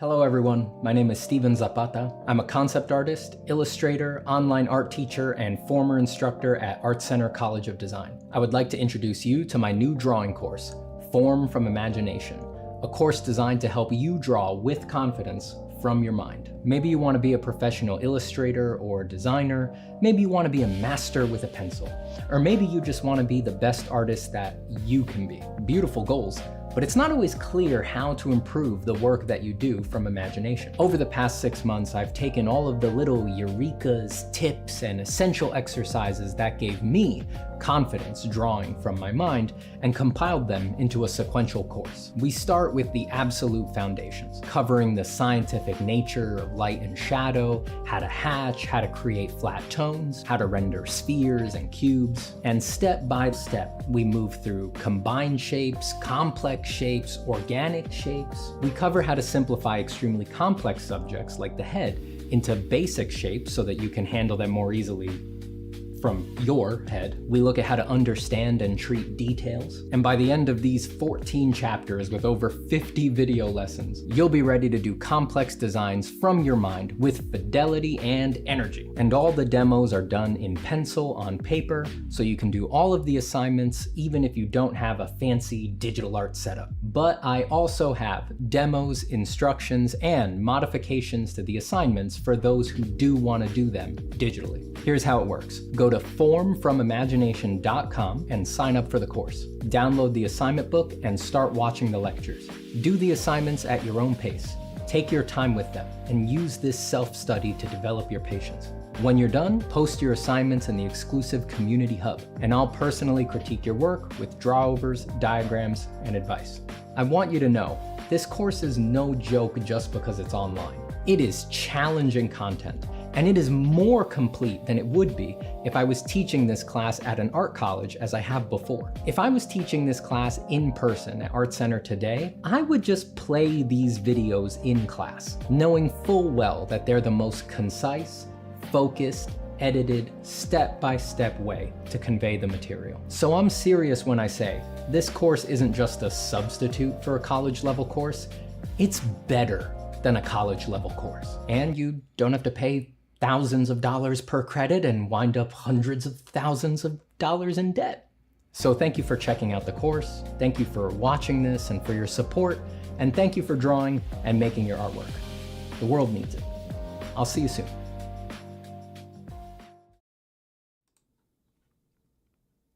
Hello everyone, my name is Steven Zapata. I'm a concept artist, illustrator, online art teacher, and former instructor at Art Center College of Design. I would like to introduce you to my new drawing course, Form from Imagination, a course designed to help you draw with confidence from your mind. Maybe you want to be a professional illustrator or designer, maybe you want to be a master with a pencil, or maybe you just want to be the best artist that you can be. Beautiful goals. But it's not always clear how to improve the work that you do from imagination. Over the past 6 months, I've taken all of the little eurekas, tips, and essential exercises that gave me confidence drawing from my mind and compiled them into a sequential course. We start with the absolute foundations, covering the scientific nature of light and shadow, how to hatch, how to create flat tones, how to render spheres and cubes, and step by step, we move through combined shapes, complex shapes, organic shapes. We cover how to simplify extremely complex subjects like the head into basic shapes so that you can handle them more easily from your head. We look at how to understand and treat details. And by the end of these 14 chapters with over 50 video lessons, you'll be ready to do complex designs from your mind with fidelity and energy. And all the demos are done in pencil on paper, so you can do all of the assignments even if you don't have a fancy digital art setup. But I also have demos, instructions, and modifications to the assignments for those who do want to do them digitally. Here's how it works. Go to formfromimagination.com and sign up for the course. Download the assignment book and start watching the lectures. Do the assignments at your own pace. Take your time with them and use this self-study to develop your patience. When you're done, post your assignments in the exclusive community hub, and I'll personally critique your work with drawovers, diagrams, and advice. I want you to know, this course is no joke just because it's online. It is challenging content, and it is more complete than it would be if I was teaching this class at an art college as I have before. If I was teaching this class in person at Art Center today, I would just play these videos in class, knowing full well that they're the most concise, focused, edited, step-by-step way to convey the material. So I'm serious when I say, this course isn't just a substitute for a college-level course, it's better than a college-level course. And you don't have to pay thousands of dollars per credit and wind up hundreds of thousands of dollars in debt. So thank you for checking out the course, thank you for watching this and for your support, and thank you for drawing and making your artwork. The world needs it. I'll see you soon.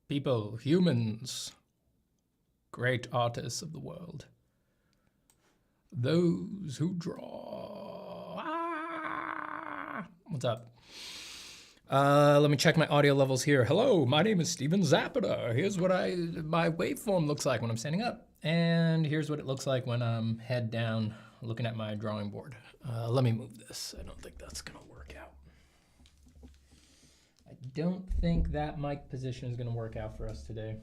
People, humans, great artists of the world. Those who draw. What's up? Let me check my audio levels here. Hello, my name is Steven Zapata. Here's what my waveform looks like when I'm standing up. And here's what it looks like when I'm head down looking at my drawing board. Let me move this. I don't think that's gonna work out. I don't think that mic position is gonna work out for us today.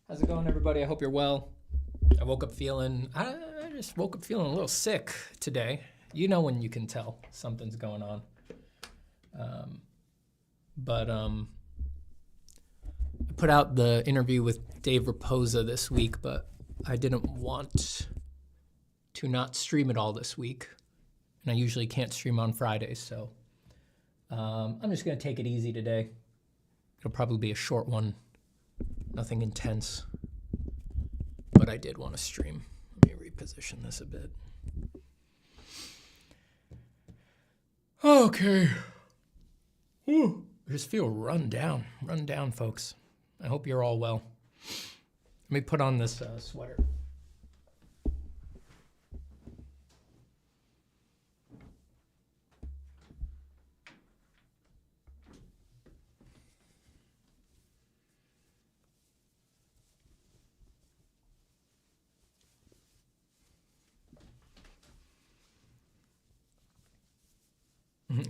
How's it going, everybody? I hope you're well. I just woke up feeling a little sick today. You know when you can tell something's going on. I put out the interview with Dave Raposa this week, but I didn't want to not stream it all this week. And I usually can't stream on Fridays, so I'm just gonna take it easy today. It'll probably be a short one. Nothing intense, but I did want to stream. Let me reposition this a bit. Okay. Whew. I just feel run down, folks. I hope you're all well. Let me put on this sweater.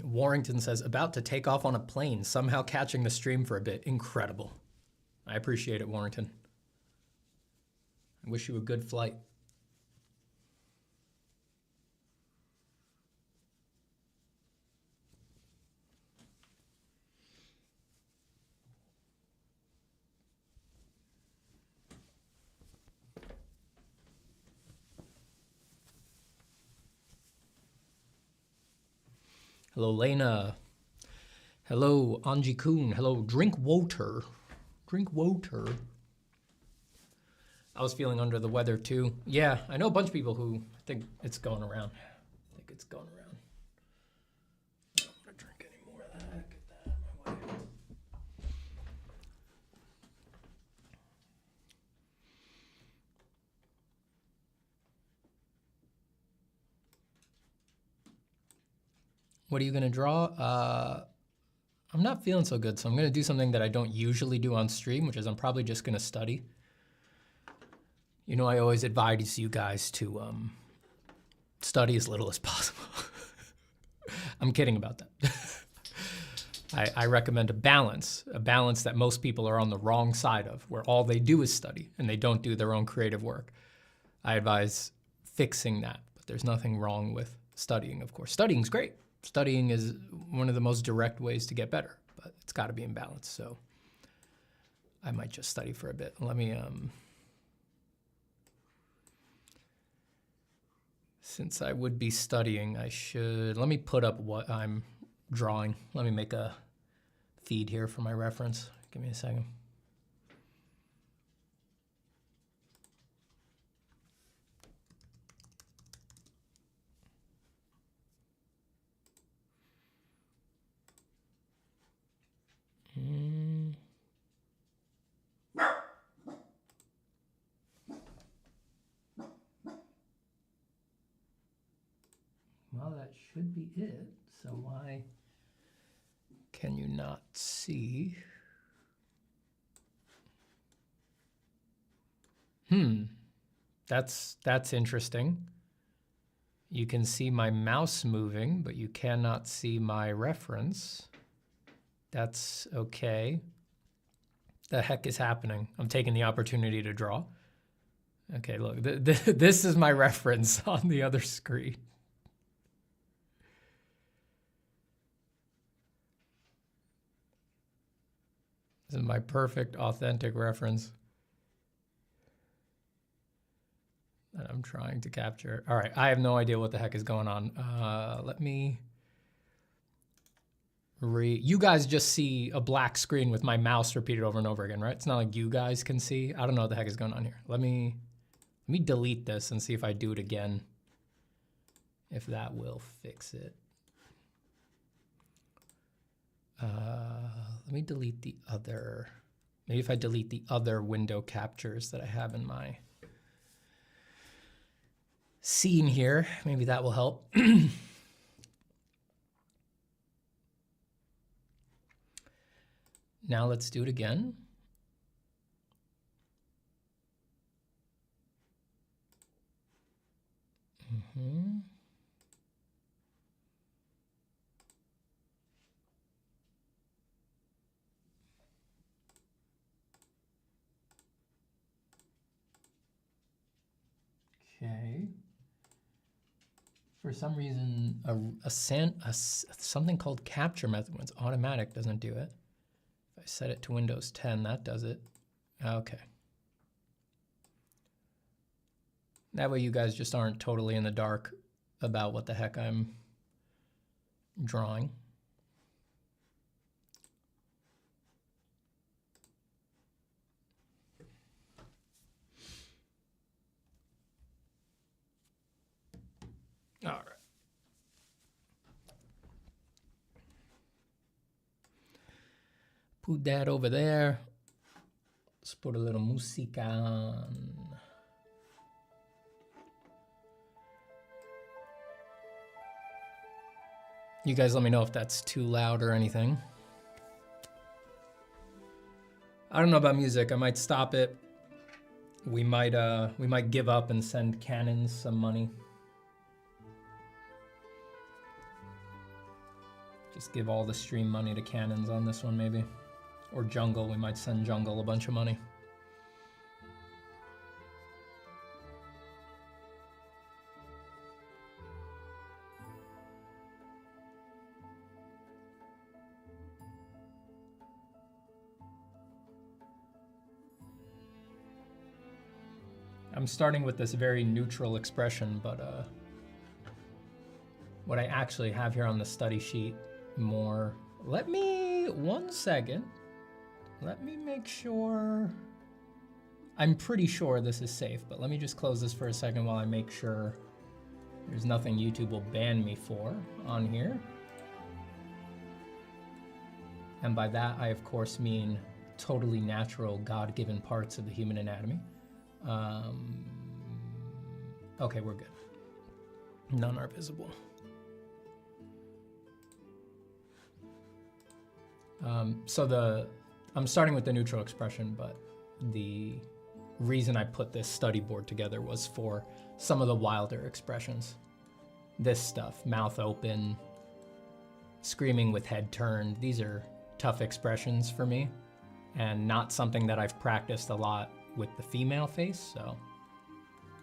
Warrington says, about to take off on a plane, somehow catching the stream for a bit. Incredible. I appreciate it, Warrington. I wish you a good flight. Hello, Lena. Hello, Anji Kun. Hello, drink water. Drink water. I was feeling under the weather too. Yeah, I know a bunch of people who think it's going around. I think it's going around. I don't want to drink any more of that. Get that out of my way. What are you gonna draw? I'm not feeling so good, so I'm gonna do something that I don't usually do on stream, which is I'm probably just gonna study. You know, I always advise you guys to study as little as possible. I'm kidding about that. I recommend a balance that most people are on the wrong side of, where all they do is study and they don't do their own creative work. I advise fixing that, but there's nothing wrong with studying, of course. Studying's great. Studying is one of the most direct ways to get better, but it's got to be in balance. So I might just study for a bit. Let me, since I would be studying, let me put up what I'm drawing. Let me make a feed here for my reference. Give me a second. Well, that should be it. So why can you not see? That's interesting. You can see my mouse moving, but you cannot see my reference. That's okay. The heck is happening? I'm taking the opportunity to draw. Okay, look, this is my reference on the other screen. This is my perfect, authentic reference that I'm trying to capture. All right, I have no idea what the heck is going on. Let me you guys just see a black screen with my mouse repeated over and over again, right? It's not like you guys can see. I don't know what the heck is going on here. Let me delete this and see if I do it again, if that will fix it. Let me delete the other, maybe if I delete the other window captures that I have in my scene here, maybe that will help. Now let's do it again. Okay. For some reason, something called capture method, when it's automatic, doesn't do it. If I set it to Windows 10, that does it. Okay. That way you guys just aren't totally in the dark about what the heck I'm drawing. All right. Put that over there. Let's put a little music on. You guys let me know if that's too loud or anything. I don't know about music. I might stop it. We might give up and send Canon some money. Just give all the stream money to Canons on this one, maybe. Or Jungle, we might send Jungle a bunch of money. I'm starting with this very neutral expression, but what I actually have here on the study sheet more. Let me, 1 second. Let me make sure. I'm pretty sure this is safe, but let me just close this for a second while I make sure there's nothing YouTube will ban me for on here. And by that, I of course mean totally natural, God-given parts of the human anatomy. Okay, we're good. None are visible. So I'm starting with the neutral expression, but the reason I put this study board together was for some of the wilder expressions. This stuff, mouth open, screaming with head turned, these are tough expressions for me and not something that I've practiced a lot with the female face, so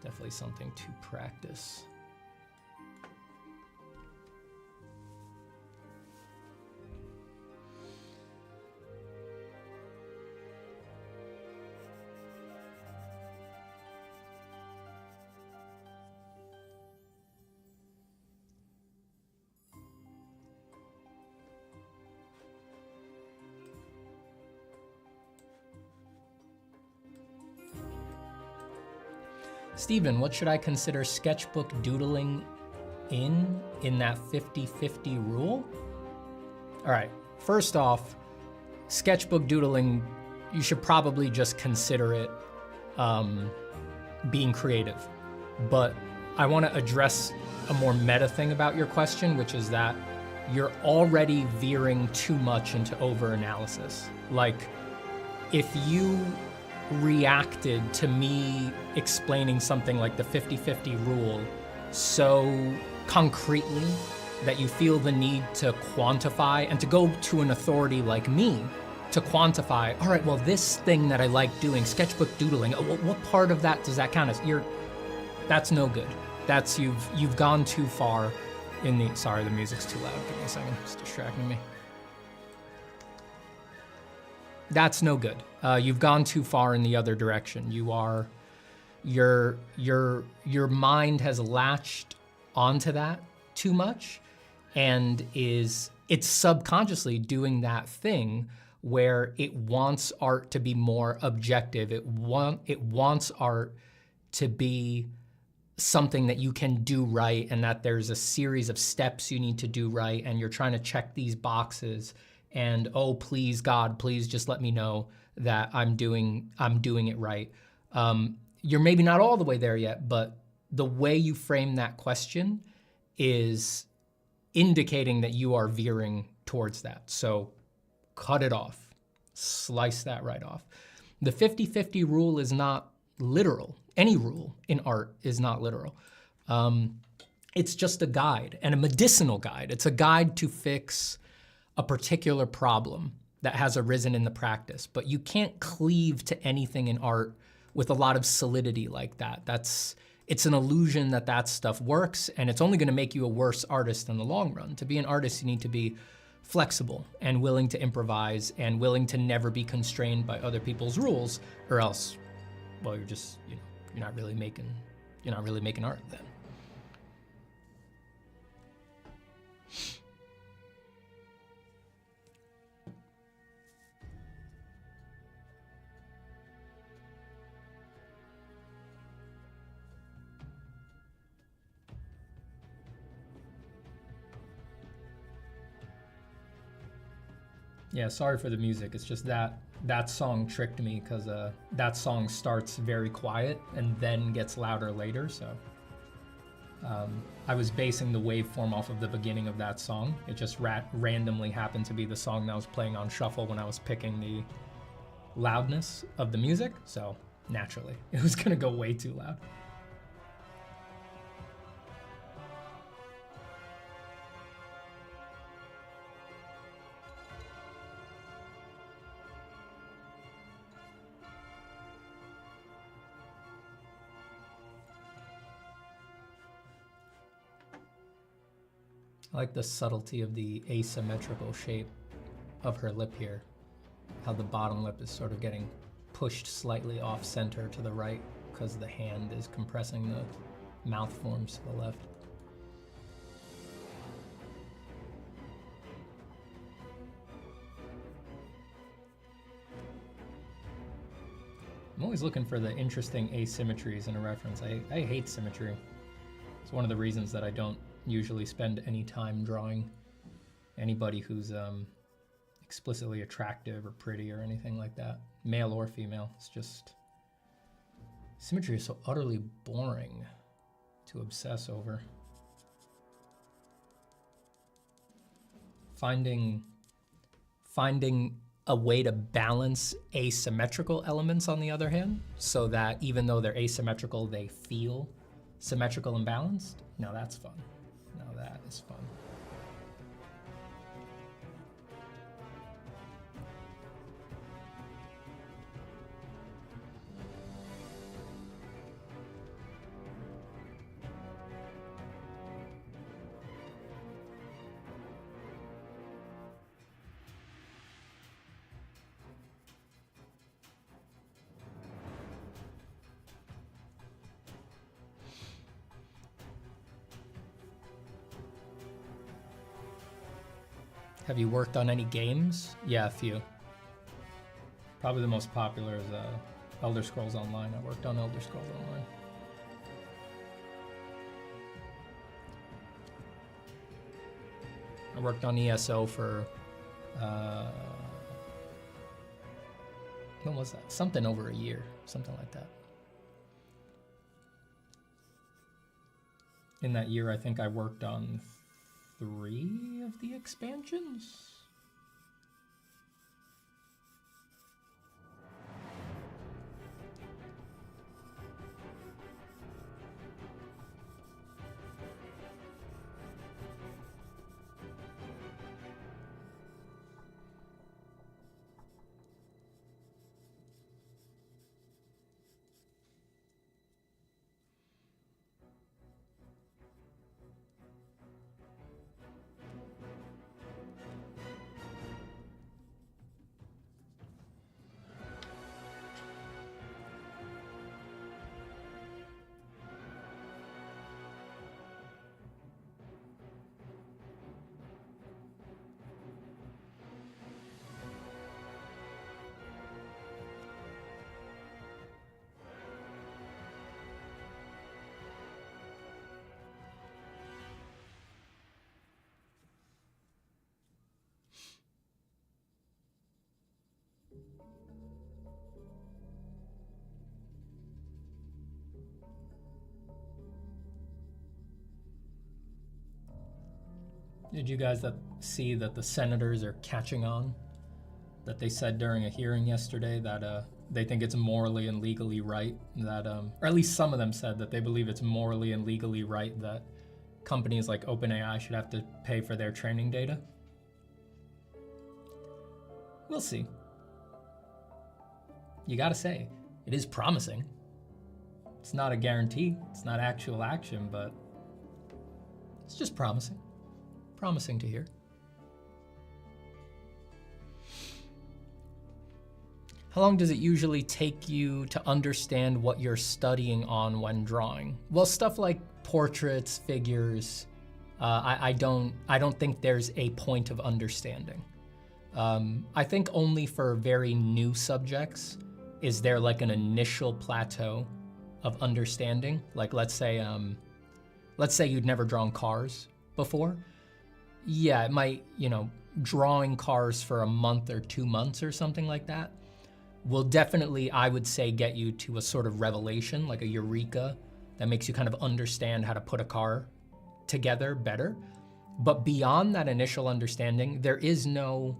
definitely something to practice. Stephen, what should I consider sketchbook doodling in that 50-50 rule? All right, first off, sketchbook doodling, you should probably just consider it being creative. But I want to address a more meta thing about your question, which is that you're already veering too much into over-analysis. Like, if you reacted to me explaining something like the 50-50 rule so concretely that you feel the need to quantify and to go to an authority like me to quantify, all right, well, this thing that I like doing, sketchbook doodling, what part of that does that count as? That's no good. That's, you've gone too far in the, sorry, the music's too loud. Give me a second, it's distracting me. That's no good. You've gone too far in the other direction. Your mind has latched onto that too much, and it's subconsciously doing that thing where it wants art to be more objective. It wants art to be something that you can do right, and that there's a series of steps you need to do right, and you're trying to check these boxes. And oh, please, God, please just let me know that I'm doing it right. You're maybe not all the way there yet, but the way you frame that question is indicating that you are veering towards that. So cut it off, slice that right off. The 50-50 rule is not literal. Any rule in art is not literal. It's just a guide, and a medicinal guide. It's a guide to fix a particular problem that has arisen in the practice, but you can't cleave to anything in art with a lot of solidity like that. It's an illusion that that stuff works, and it's only gonna make you a worse artist in the long run. To be an artist, you need to be flexible and willing to improvise and willing to never be constrained by other people's rules, or else, well, you're just, you're not really making art then. Yeah, sorry for the music. It's just that song tricked me because that song starts very quiet and then gets louder later. So I was basing the waveform off of the beginning of that song. It just randomly happened to be the song that was playing on shuffle when I was picking the loudness of the music. So naturally, it was gonna go way too loud. I like the subtlety of the asymmetrical shape of her lip here. How the bottom lip is sort of getting pushed slightly off center to the right because the hand is compressing the mouth forms to the left. I'm always looking for the interesting asymmetries in a reference. I hate symmetry. It's one of the reasons that I don't usually spend any time drawing anybody who's explicitly attractive or pretty or anything like that, male or female. It's just, symmetry is so utterly boring to obsess over. Finding a way to balance asymmetrical elements, on the other hand, so that even though they're asymmetrical, they feel symmetrical and balanced. Now that's fun. Now that is fun. Have you worked on any games? Yeah, a few. Probably the most popular is Elder Scrolls Online. I worked on Elder Scrolls Online. I worked on ESO for, when was that? Something over a year, something like that. In that year, I think I worked on 3 of the expansions. Did you guys see that the senators are catching on? That they said during a hearing yesterday that they think it's morally and legally right that, or at least some of them said that they believe it's morally and legally right that companies like OpenAI should have to pay for their training data. We'll see. You gotta say, it is promising. It's not a guarantee, it's not actual action, but it's just promising. Promising to hear. How long does it usually take you to understand what you're studying on when drawing? Well, stuff like portraits, figures, I don't think there's a point of understanding. I think only for very new subjects is there like an initial plateau of understanding. Like let's say you'd never drawn cars before. Yeah, it might, drawing cars for a month or 2 months or something like that will definitely, I would say, get you to a sort of revelation, like a eureka, that makes you kind of understand how to put a car together better. But beyond that initial understanding, there is no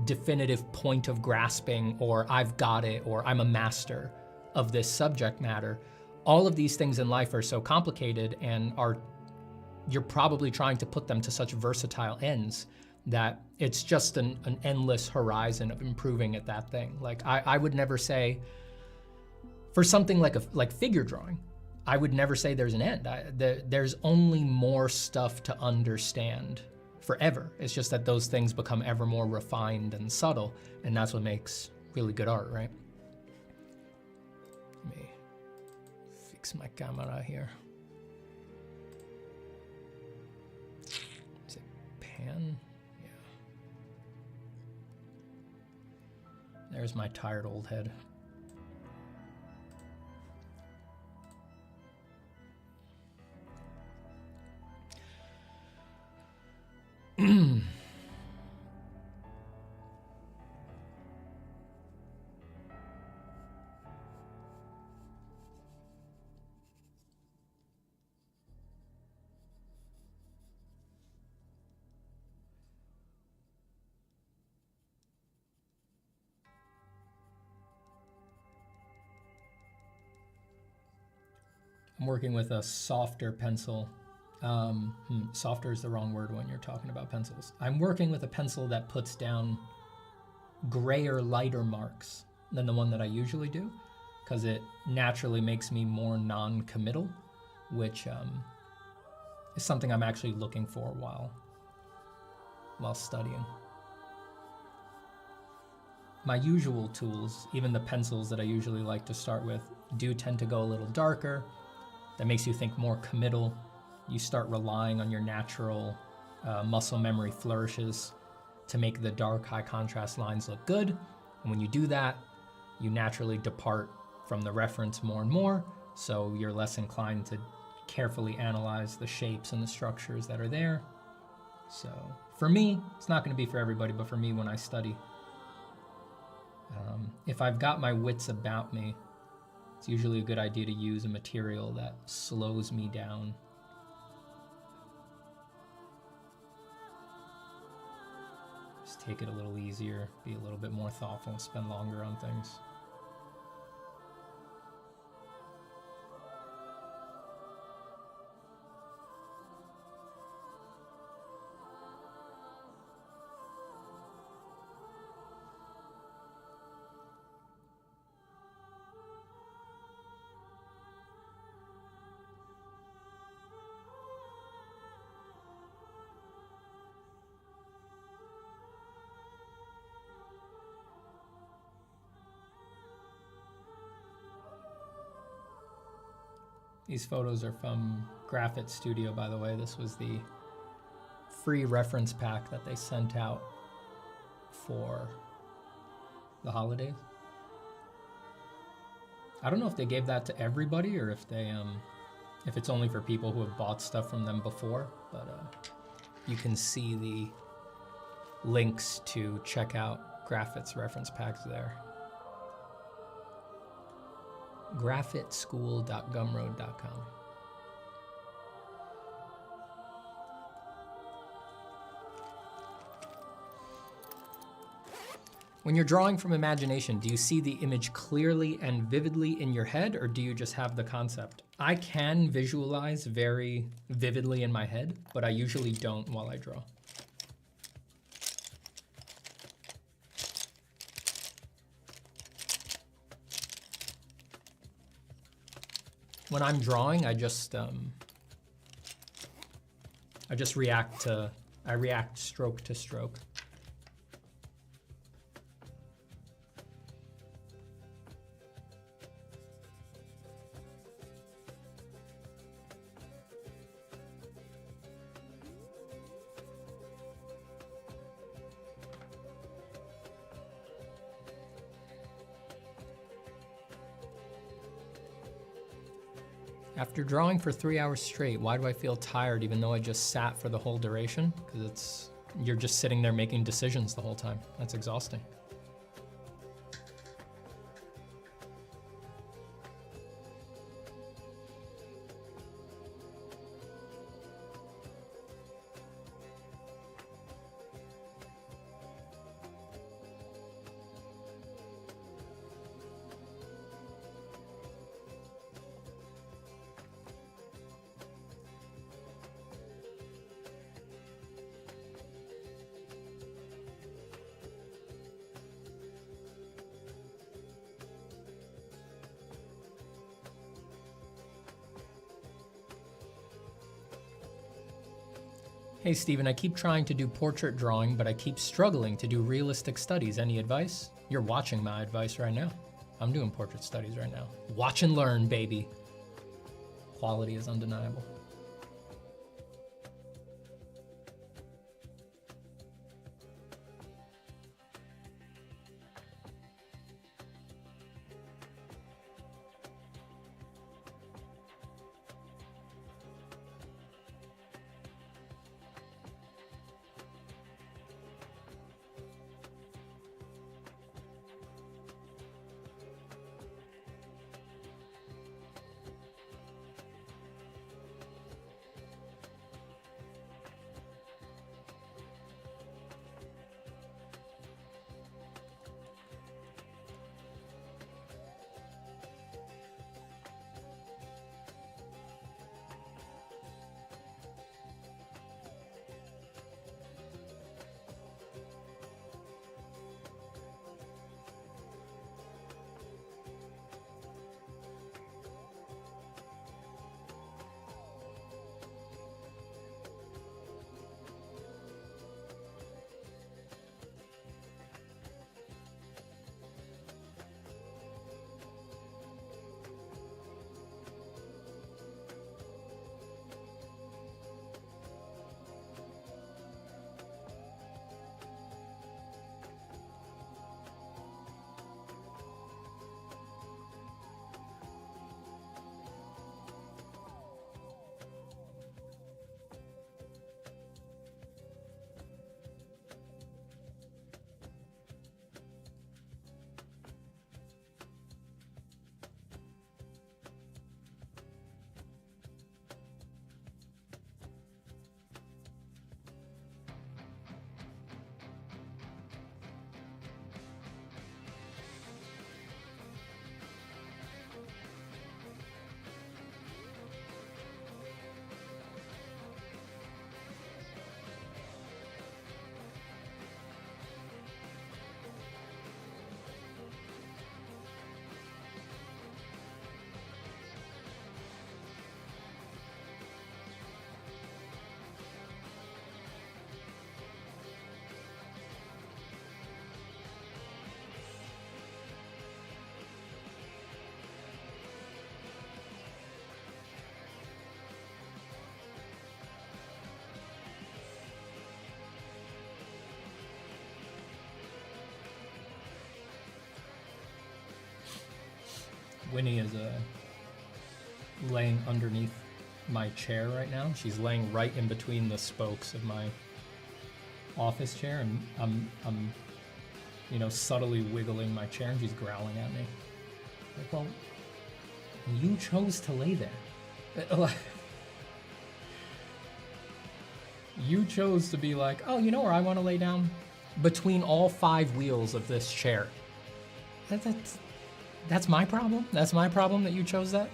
definitive point of grasping, or I've got it, or I'm a master of this subject matter. All of these things in life are so complicated and you're probably trying to put them to such versatile ends that it's just an endless horizon of improving at that thing. Like I would never say, for something like figure drawing, I would never say there's an end. There's only more stuff to understand forever. It's just that those things become ever more refined and subtle, and that's what makes really good art, right? Let me fix my camera here. Is it pan? Yeah. There's my tired old head. I'm working with a softer pencil. Softer is the wrong word when you're talking about pencils. I'm working with a pencil that puts down grayer, lighter marks than the one that I usually do, because it naturally makes me more non-committal, which is something I'm actually looking for while studying. My usual tools, even the pencils that I usually like to start with, do tend to go a little darker. That makes you think more committal. You start relying on your natural muscle memory flourishes to make the dark, high contrast lines look good. And when you do that, you naturally depart from the reference more and more, so you're less inclined to carefully analyze the shapes and the structures that are there. So for me, it's not going to be for everybody, but for me when I study, if I've got my wits about me, it's usually a good idea to use a material that slows me down. Just take it a little easier, be a little bit more thoughtful, and spend longer on things. These photos are from Graphite Studio, by the way. This was the free reference pack that they sent out for the holidays. I don't know if they gave that to everybody or if they, if it's only for people who have bought stuff from them before, but you can see the links to check out Graphite's reference packs there. graphiteschool.gumroad.com. When you're drawing from imagination, do you see the image clearly and vividly in your head, or do you just have the concept? I can visualize very vividly in my head, but I usually don't while I draw. When I'm drawing, I just react stroke to stroke. After drawing for 3 hours straight, why do I feel tired even though I just sat for the whole duration? Because you're just sitting there making decisions the whole time. That's exhausting. Hey Steven, I keep trying to do portrait drawing, but I keep struggling to do realistic studies. Any advice? You're watching my advice right now. I'm doing portrait studies right now. Watch and learn, baby. Quality is undeniable. Winnie is laying underneath my chair right now. She's laying right in between the spokes of my office chair, and I'm you know, subtly wiggling my chair, and she's growling at me. Like, well, you chose to lay there. You chose to be like, oh, you know where I want to lay down? Between all 5 wheels of this chair. That's my problem? That's my problem that you chose that?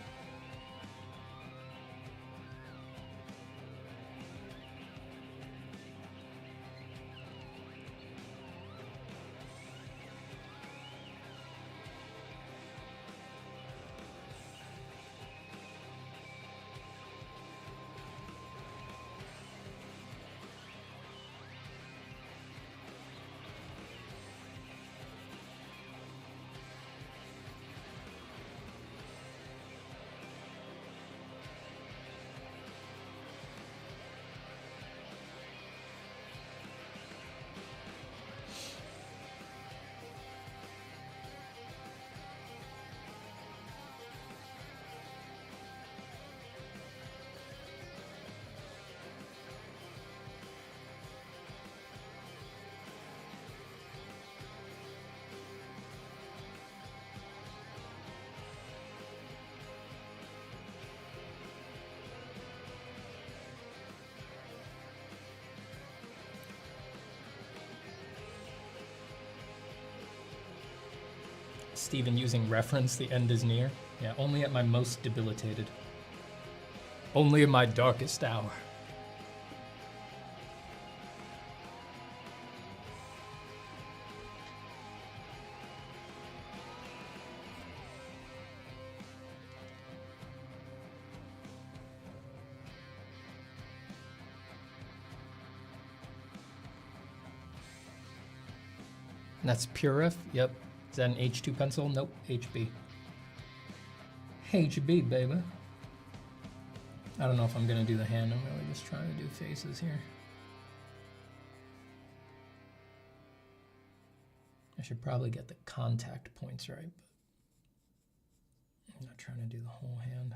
Stephen using reference, the end is near. Yeah, only at my most debilitated. Only in my darkest hour. That's Purif, yep. Is that an H2 pencil? Nope, HB. HB, baby. I don't know if I'm gonna do the hand. I'm really just trying to do faces here. I should probably get the contact points right, but I'm not trying to do the whole hand.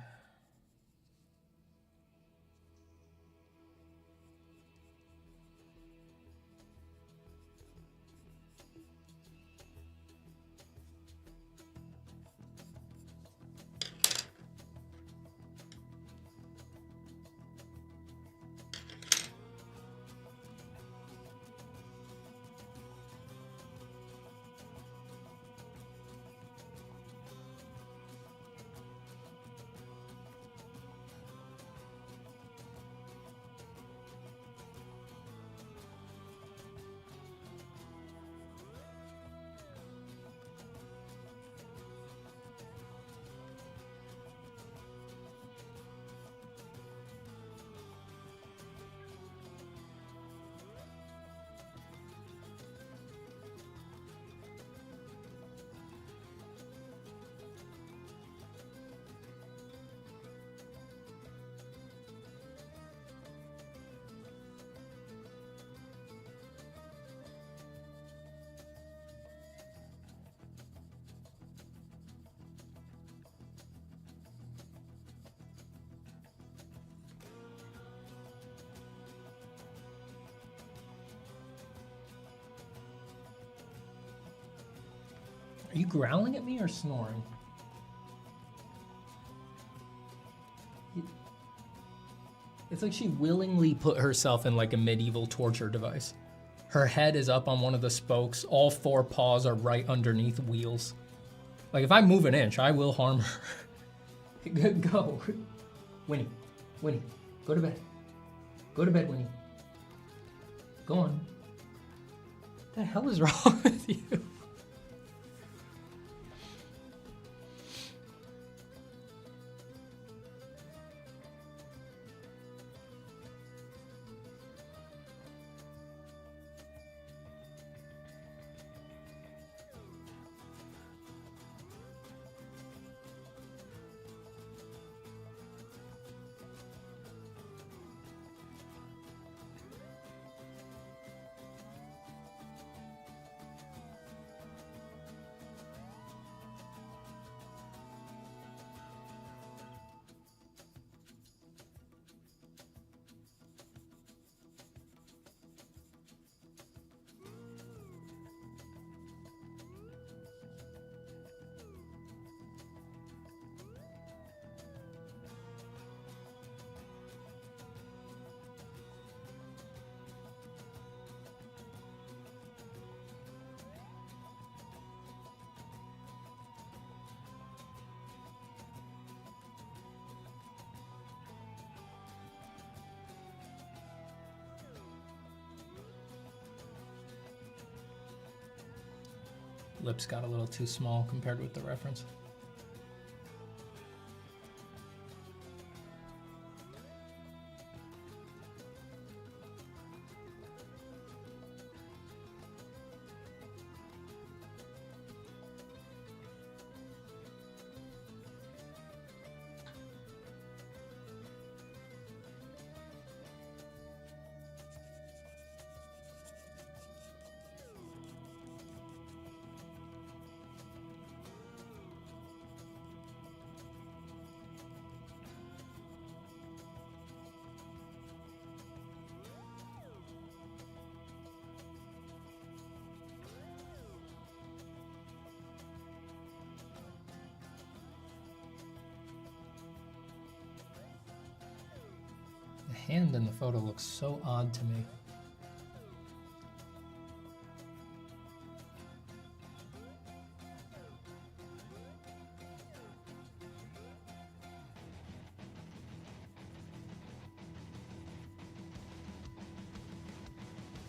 Are you growling at me or snoring? It's like she willingly put herself in like a medieval torture device. Her head is up on one of the spokes. All 4 paws are right underneath wheels. Like if I move an inch, I will harm her. Go. Winnie, Winnie, go to bed. Go to bed, Winnie. Go on. What the hell is wrong with you? lips got a little too small compared with the reference. The hand in the photo looks so odd to me.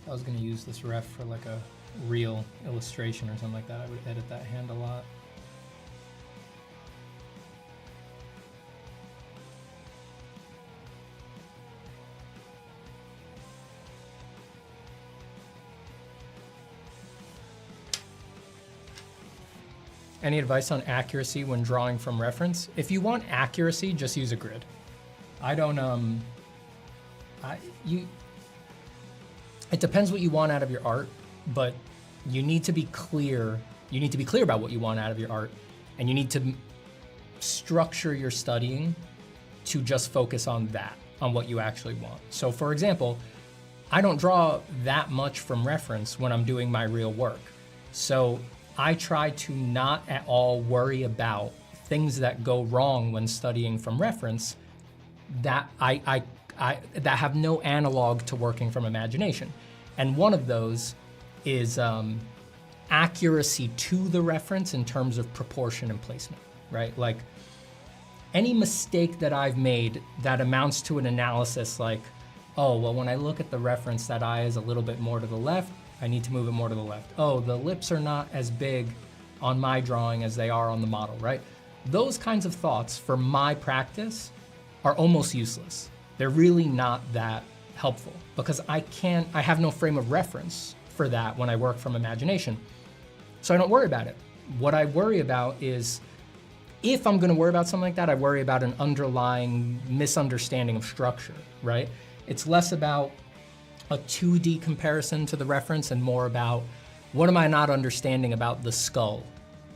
If I was going to use this ref for like a real illustration or something like that, I would edit that hand a lot. Any advice on accuracy when drawing from reference? If you want accuracy, just use a grid. I don't, it depends what you want out of your art, but you need to be clear. You need to be clear about what you want out of your art, and you need to structure your studying to just focus on that, on what you actually want. So for example, I don't draw that much from reference when I'm doing my real work. So I try to not at all worry about things that go wrong when studying from reference that that have no analog to working from imagination. And one of those is accuracy to the reference in terms of proportion and placement, right? Like any mistake that I've made that amounts to an analysis like, oh, well, when I look at the reference, that eye is a little bit more to the left, I need to move it more to the left. Oh, the lips are not as big on my drawing as they are on the model, right? Those kinds of thoughts for my practice are almost useless. They're really not that helpful because I have no frame of reference for that when I work from imagination. So I don't worry about it. What I worry about is, if I'm gonna worry about something like that, I worry about an underlying misunderstanding of structure, right? It's less about a 2D comparison to the reference and more about what am I not understanding about the skull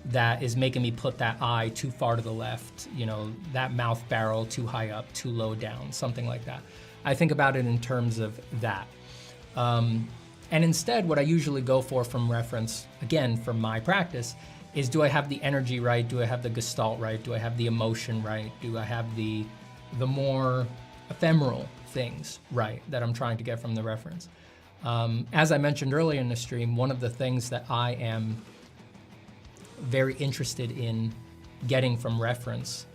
that is making me put that eye too far to the left, you know, that mouth barrel too high up, too low down, something like that. I think about it in terms of that. And instead, what I usually go for from reference, again, from my practice, is do I have the energy right? Do I have the gestalt right? Do I have the emotion right? Do I have the more ephemeral things right that I'm trying to get from the reference? As I mentioned earlier in the stream, one of the things that I am very interested in getting from reference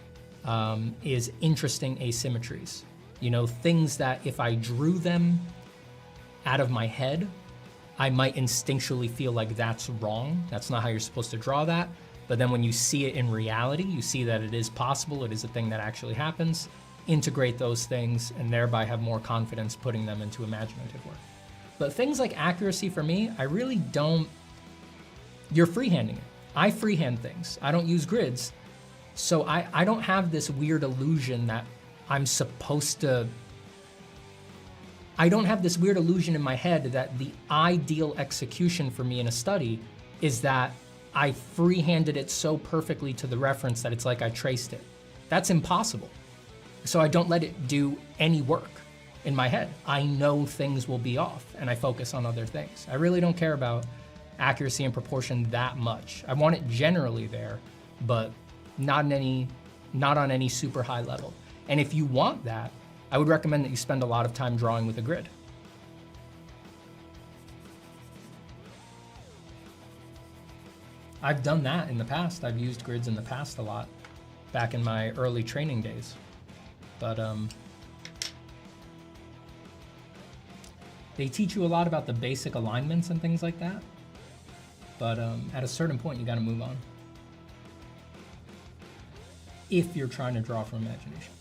is interesting asymmetries. You know, things that if I drew them out of my head, I might instinctually feel like that's wrong. That's not how you're supposed to draw that. But then when you see it in reality, you see that it is possible, it is a thing that actually happens. Integrate those things and thereby have more confidence putting them into imaginative work. But things like accuracy for me, I really don't, you're freehanding it. I freehand things. I don't use grids. So I don't have this weird illusion that I'm supposed to, I don't have this weird illusion in my head that the ideal execution for me in a study is that I freehanded it so perfectly to the reference that it's like I traced it. That's impossible. So I don't let it do any work in my head. I know things will be off and I focus on other things. I really don't care about accuracy and proportion that much. I want it generally there, but not on any super high level. And if you want that, I would recommend that you spend a lot of time drawing with a grid. I've done that in the past. I've used grids in the past a lot, back in my early training days. But they teach you a lot about the basic alignments and things like that. But at a certain point, you gotta move on. If you're trying to draw from imagination.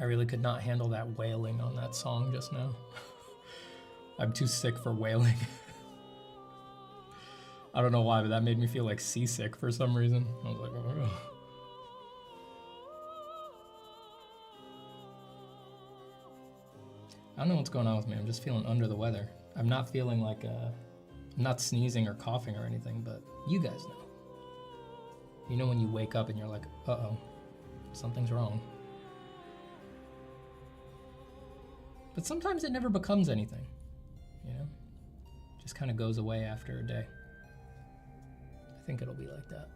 I really could not handle that wailing on that song just now. I'm too sick for wailing. I don't know why, but that made me feel like seasick for some reason. I was like, oh. I don't know what's going on with me. I'm just feeling under the weather. I'm not feeling like, I'm not sneezing or coughing or anything, but you guys know. You know when you wake up and you're like, uh-oh, something's wrong. But sometimes it never becomes anything, you know? It just kind of goes away after a day. I think it'll be like that.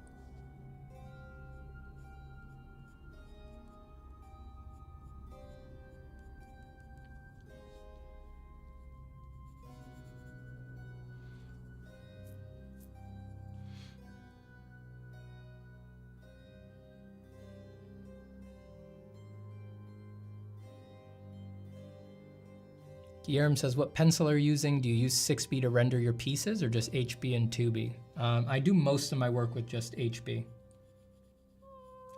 Yerm says, what pencil are you using? Do you use 6B to render your pieces or just HB and 2B? I do most of my work with just HB.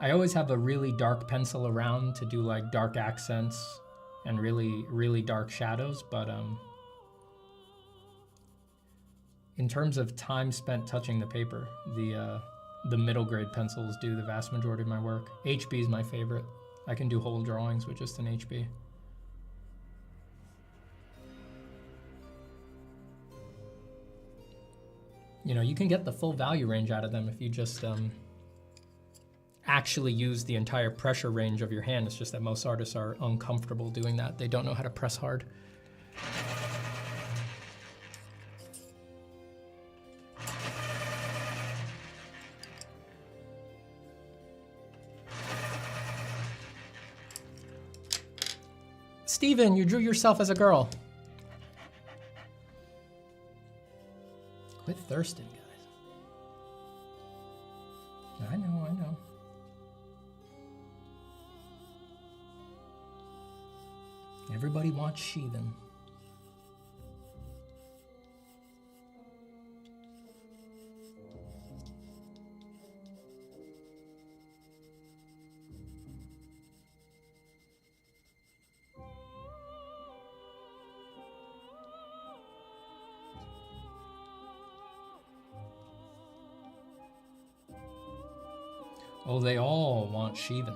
I always have a really dark pencil around to do like dark accents and really, really dark shadows, but in terms of time spent touching the paper, the middle grade pencils do the vast majority of my work. HB is my favorite. I can do whole drawings with just an HB. You know, you can get the full value range out of them if you just actually use the entire pressure range of your hand. It's just that most artists are uncomfortable doing that. They don't know how to press hard. Steven, you drew yourself as a girl. Quit thirsting, guys. I know, I know. Everybody wants Shivan. Oh, they all want Shivan.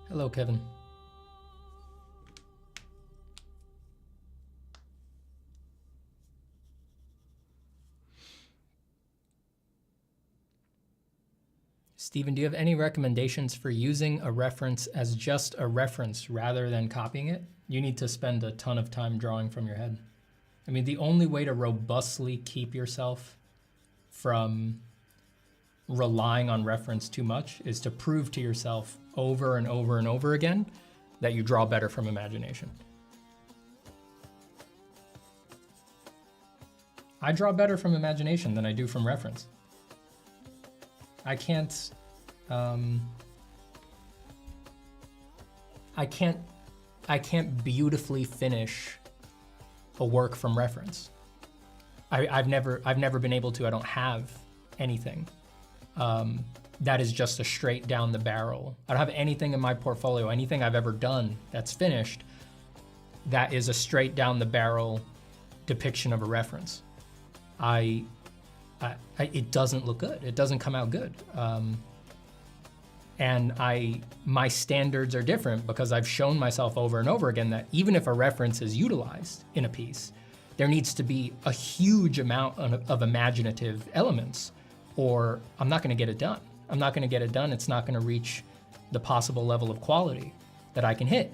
Hello, Kevin. Stephen, do you have any recommendations for using a reference as just a reference rather than copying it? You need to spend a ton of time drawing from your head. I mean, the only way to robustly keep yourself from relying on reference too much is to prove to yourself over and over and over again that you draw better from imagination. I draw better from imagination than I do from reference. I can't beautifully finish a work from reference. I've never been able to. I don't have anything that is just a straight down the barrel. I don't have anything in my portfolio, anything I've ever done that's finished, that is a straight down the barrel depiction of a reference. It doesn't look good. It doesn't come out good. And my standards are different because I've shown myself over and over again that even if a reference is utilized in a piece, there needs to be a huge amount of imaginative elements, or I'm not gonna get it done. I'm not gonna get it done. It's not gonna reach the possible level of quality that I can hit.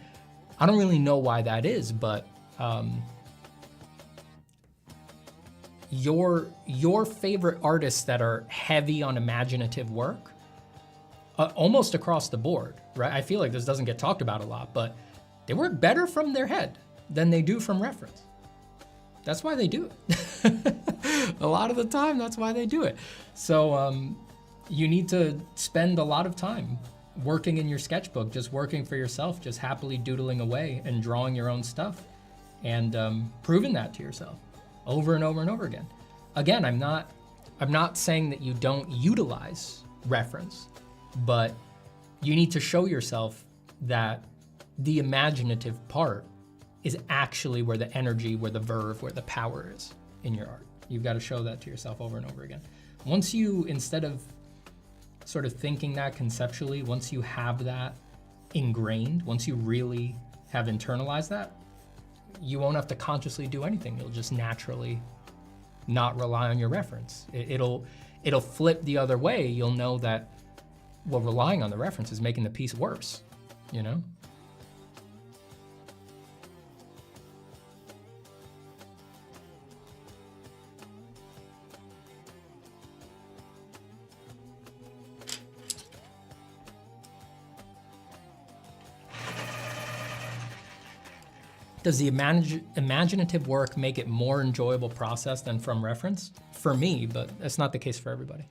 I don't really know why that is, but your favorite artists that are heavy on imaginative work, almost across the board, right? I feel like this doesn't get talked about a lot, but they work better from their head than they do from reference. That's why they do it. A lot of the time, that's why they do it. So you need to spend a lot of time working in your sketchbook, just working for yourself, just happily doodling away and drawing your own stuff and proving that to yourself over and over and over again. Again, I'm not saying that you don't utilize reference, but you need to show yourself that the imaginative part is actually where the energy, where the verve, where the power is in your art. You've got to show that to yourself over and over again. Once you, instead of sort of thinking that conceptually, once you have that ingrained, once you really have internalized that, you won't have to consciously do anything. You'll just naturally not rely on your reference. It'll flip the other way. You'll know that, well, relying on the reference is making the piece worse, you know? Does the imaginative work make it more enjoyable process than from reference? For me, but that's not the case for everybody.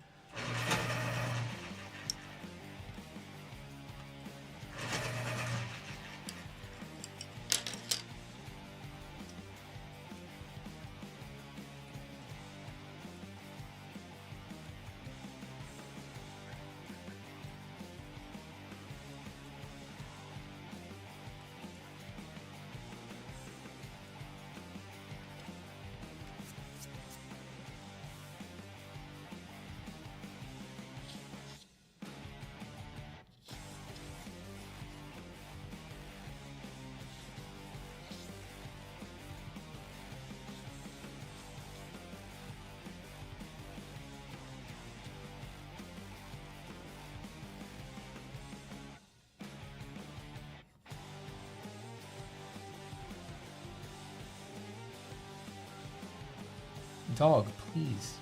Dog, please.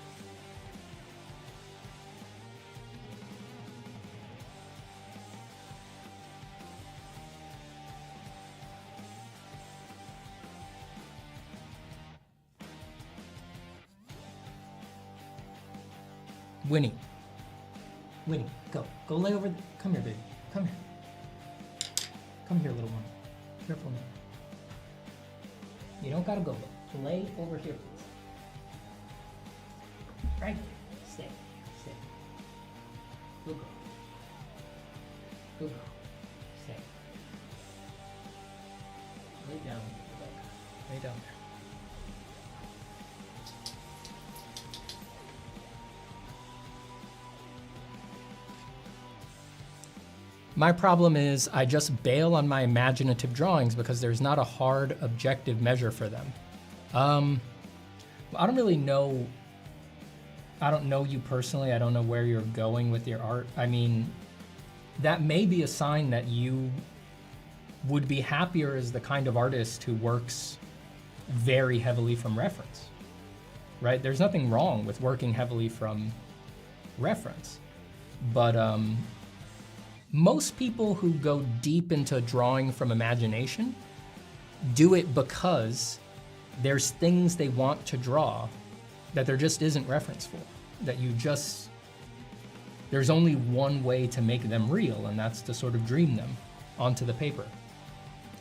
Winnie. Winnie, go. Go lay over. Come here, baby. Come here. Come here, little one. Careful now. You don't gotta go. Lay over here, please. Right there. Stay. Stay. Good girl. Good girl. Stay. Lay down. Lay down there. My problem is I just bail on my imaginative drawings because there's not a hard objective measure for them. I don't really know, I don't know you personally. I don't know where you're going with your art. I mean, that may be a sign that you would be happier as the kind of artist who works very heavily from reference, right? There's nothing wrong with working heavily from reference, but most people who go deep into drawing from imagination do it because there's things they want to draw that there just isn't reference for, that there's only one way to make them real, and that's to sort of dream them onto the paper.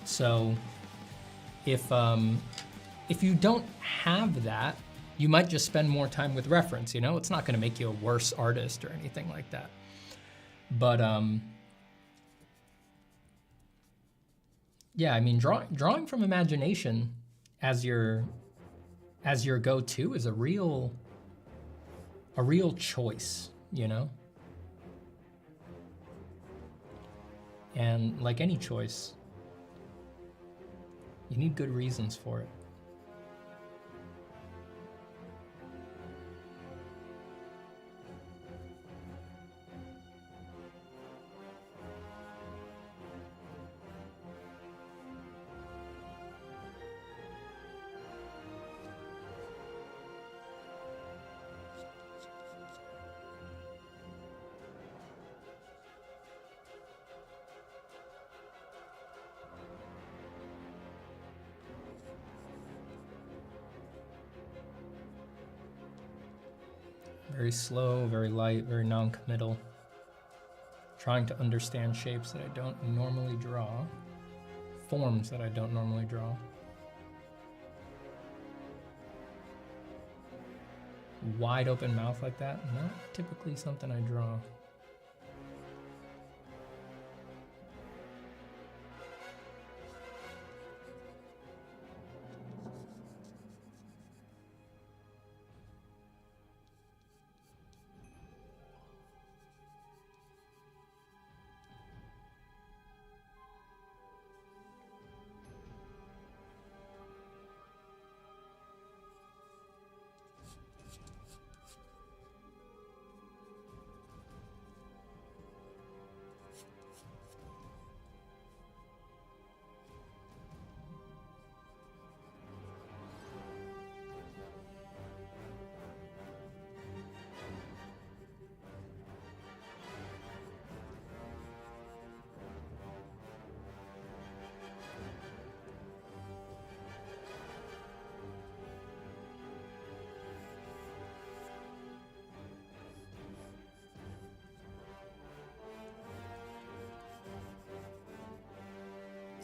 So if you don't have that, you might just spend more time with reference, you know? It's not gonna make you a worse artist or anything like that. But yeah, I mean, drawing from imagination as your go-to is a real choice, you know? And like any choice, you need good reasons for it. Very slow, very light, very non-committal. Trying to understand shapes that I don't normally draw, forms that I don't normally draw. Wide open mouth like that, not typically something I draw.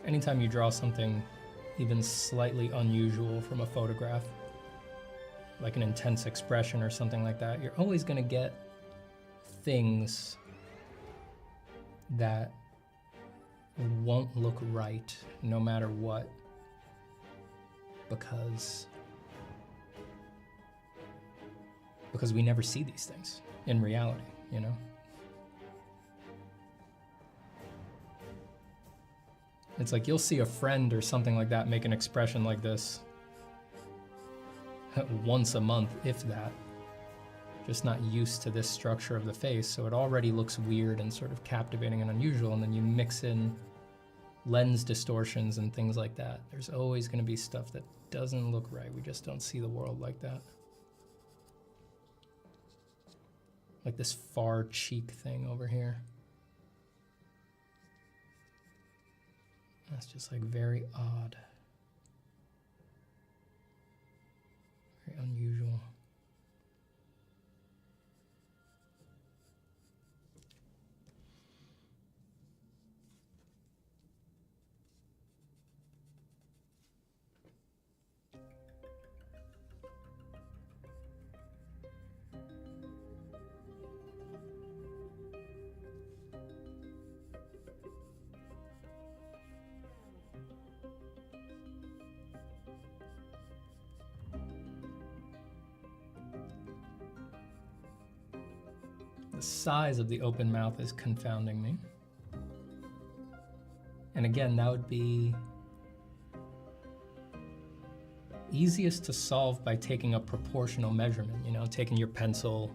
Anytime you draw something even slightly unusual from a photograph, like an intense expression or something like that, you're always gonna get things that won't look right no matter what, because we never see these things in reality, you know? It's like you'll see a friend or something like that make an expression like this once a month, if that. Just not used to this structure of the face, so it already looks weird and sort of captivating and unusual, and then you mix in lens distortions and things like that. There's always gonna be stuff that doesn't look right. We just don't see the world like that. Like this far cheek thing over here. That's just like very odd. Very unusual. The size of the open mouth is confounding me. And again, that would be easiest to solve by taking a proportional measurement, you know, taking your pencil,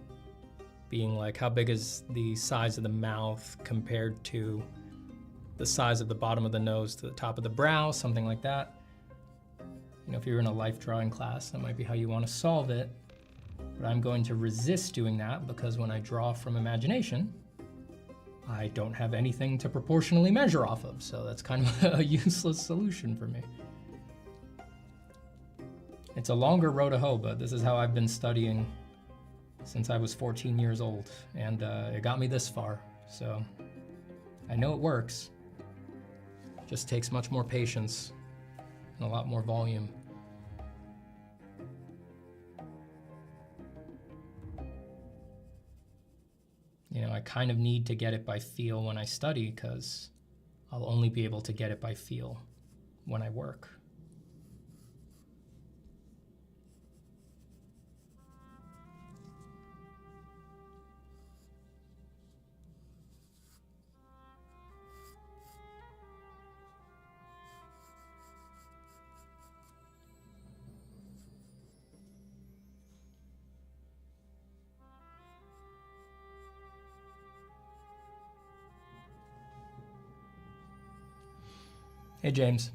being like, how big is the size of the mouth compared to the size of the bottom of the nose to the top of the brow, something like that. You know, if you're in a life drawing class, that might be how you want to solve it. But I'm going to resist doing that because when I draw from imagination, I don't have anything to proportionally measure off of. So that's kind of a useless solution for me. It's a longer road to hoe, but this is how I've been studying since I was 14 years old, and it got me this far. So I know it works. It just takes much more patience and a lot more volume. You know, I kind of need to get it by feel when I study because I'll only be able to get it by feel when I work. Hey, James.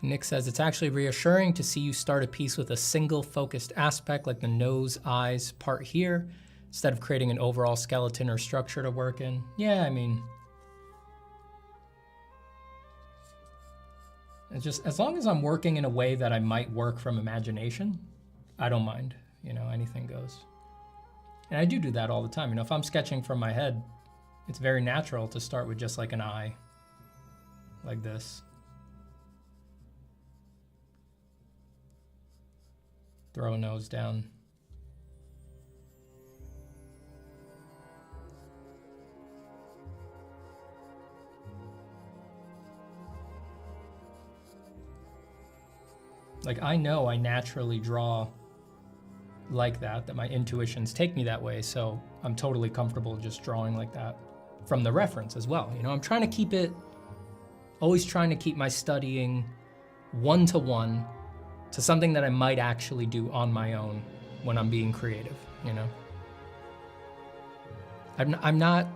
Nick says, it's actually reassuring to see you start a piece with a single focused aspect like the nose, eyes part here, instead of creating an overall skeleton or structure to work in. Yeah, I mean, it's just, as long as I'm working in a way that I might work from imagination, I don't mind, you know, anything goes. And I do that all the time. You know, if I'm sketching from my head, it's very natural to start with just like an eye, like this. Throw a nose down. Like, I know I naturally draw like that my intuitions take me that way, so I'm totally comfortable just drawing like that from the reference as well. You know, I'm trying to keep it, always trying to keep my studying one-to-one to something that I might actually do on my own when I'm being creative, you know? I'm not,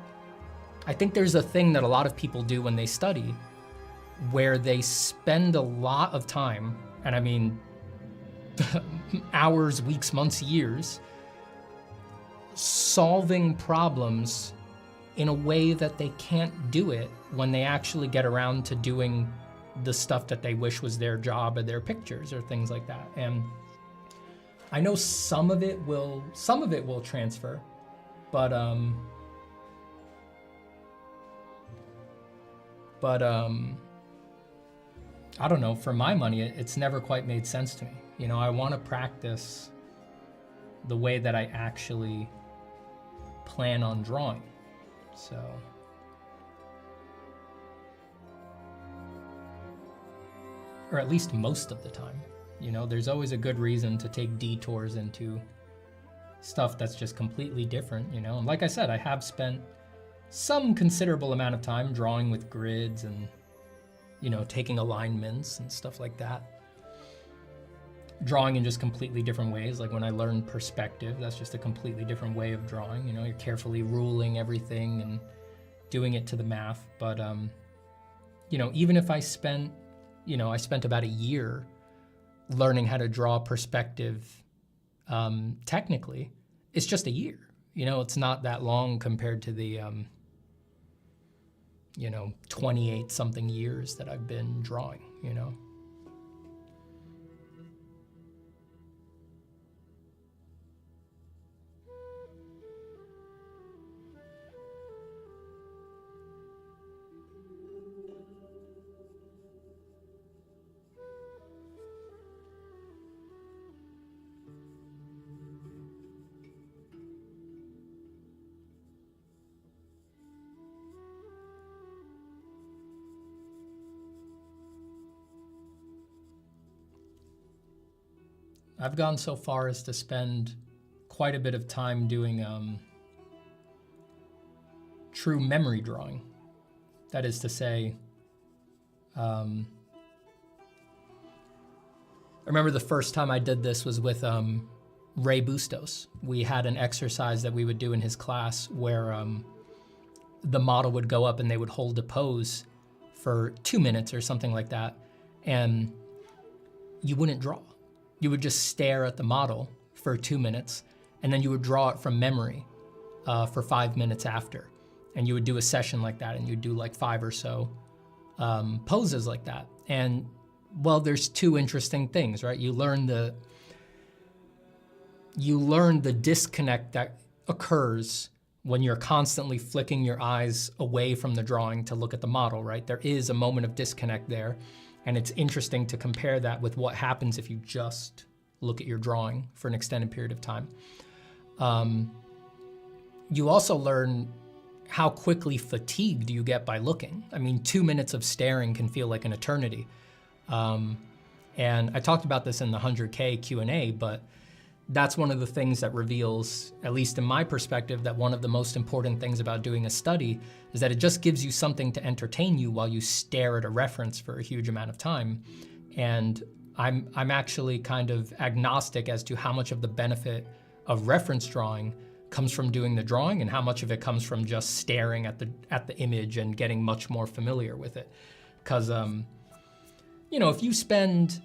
I think there's a thing that a lot of people do when they study where they spend a lot of time, and I mean hours, weeks, months, years, solving problems in a way that they can't do it when they actually get around to doing the stuff that they wish was their job or their pictures or things like that. And I know some of it will transfer, but I don't know, for my money, it's never quite made sense to me. You know, I want to practice the way that I actually plan on drawing. So, or at least most of the time. You know, there's always a good reason to take detours into stuff that's just completely different, you know? And like I said, I have spent some considerable amount of time drawing with grids and, you know, taking alignments and stuff like that. Drawing in just completely different ways. Like when I learned perspective, that's just a completely different way of drawing. You know, you're carefully ruling everything and doing it to the math. But, you know, even if I spent about a year learning how to draw perspective technically, it's just a year. You know, it's not that long compared to the, 28 something years that I've been drawing, you know. I've gone so far as to spend quite a bit of time doing true memory drawing. That is to say, I remember the first time I did this was with Ray Bustos. We had an exercise that we would do in his class where the model would go up and they would hold a pose for 2 minutes or something like that, and you wouldn't draw. You would just stare at the model for 2 minutes, and then you would draw it from memory for 5 minutes after. And you would do a session like that, and you'd do like 5 or so poses like that. And well, there's two interesting things, right? You learn the disconnect that occurs when you're constantly flicking your eyes away from the drawing to look at the model, right? There is a moment of disconnect there, and it's interesting to compare that with what happens if you just look at your drawing for an extended period of time. You also learn how quickly fatigued you get by looking. I mean, 2 minutes of staring can feel like an eternity. And I talked about this in the 100K Q&A, but that's one of the things that reveals, at least in my perspective, that one of the most important things about doing a study is that it just gives you something to entertain you while you stare at a reference for a huge amount of time. And I'm actually kind of agnostic as to how much of the benefit of reference drawing comes from doing the drawing and how much of it comes from just staring at the image and getting much more familiar with it. Because, you know, if you spend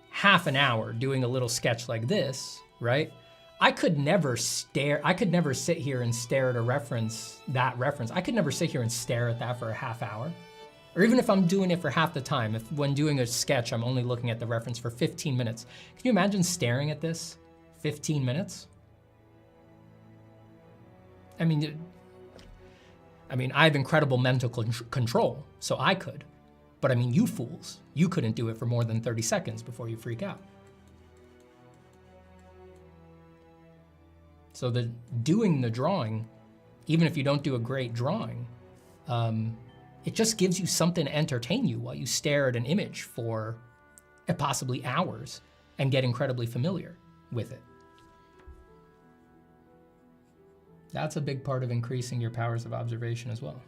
half an hour doing a little sketch like this, right? I could never sit here and stare at a reference, that reference. I could never sit here and stare at that for a half hour. Or even if I'm doing it for half the time, if when doing a sketch, I'm only looking at the reference for 15 minutes. Can you imagine staring at this 15 minutes? I mean, I have incredible mental control, so I could. But I mean, you fools, you couldn't do it for more than 30 seconds before you freak out. So doing the drawing, even if you don't do a great drawing, it just gives you something to entertain you while you stare at an image for possibly hours and get incredibly familiar with it. That's a big part of increasing your powers of observation as well.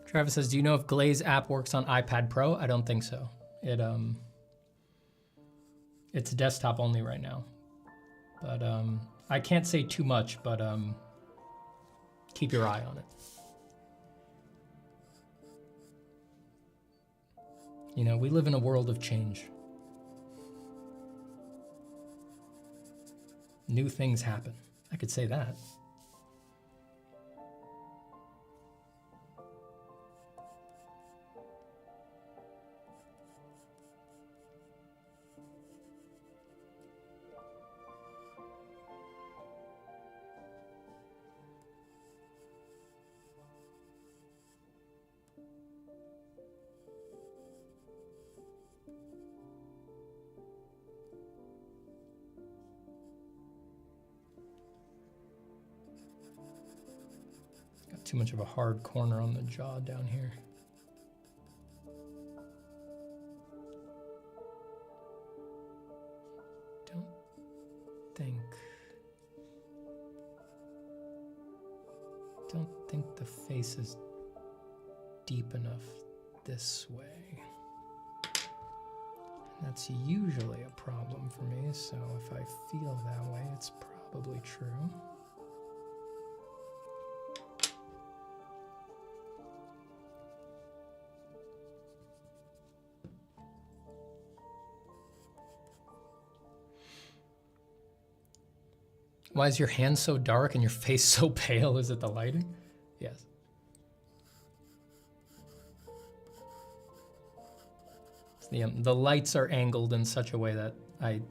Travis says, do you know if Glaze app works on iPad Pro? I don't think so. It's desktop only right now. But I can't say too much, but keep your eye on it. You know, we live in a world of change. New things happen. I could say that. Too much of a hard corner on the jaw down here. Don't think the face is deep enough this way. And that's usually a problem for me, so if I feel that way, it's probably true. Why is your hand so dark and your face so pale? Is it the lighting? Yes. The lights are angled in such a way that I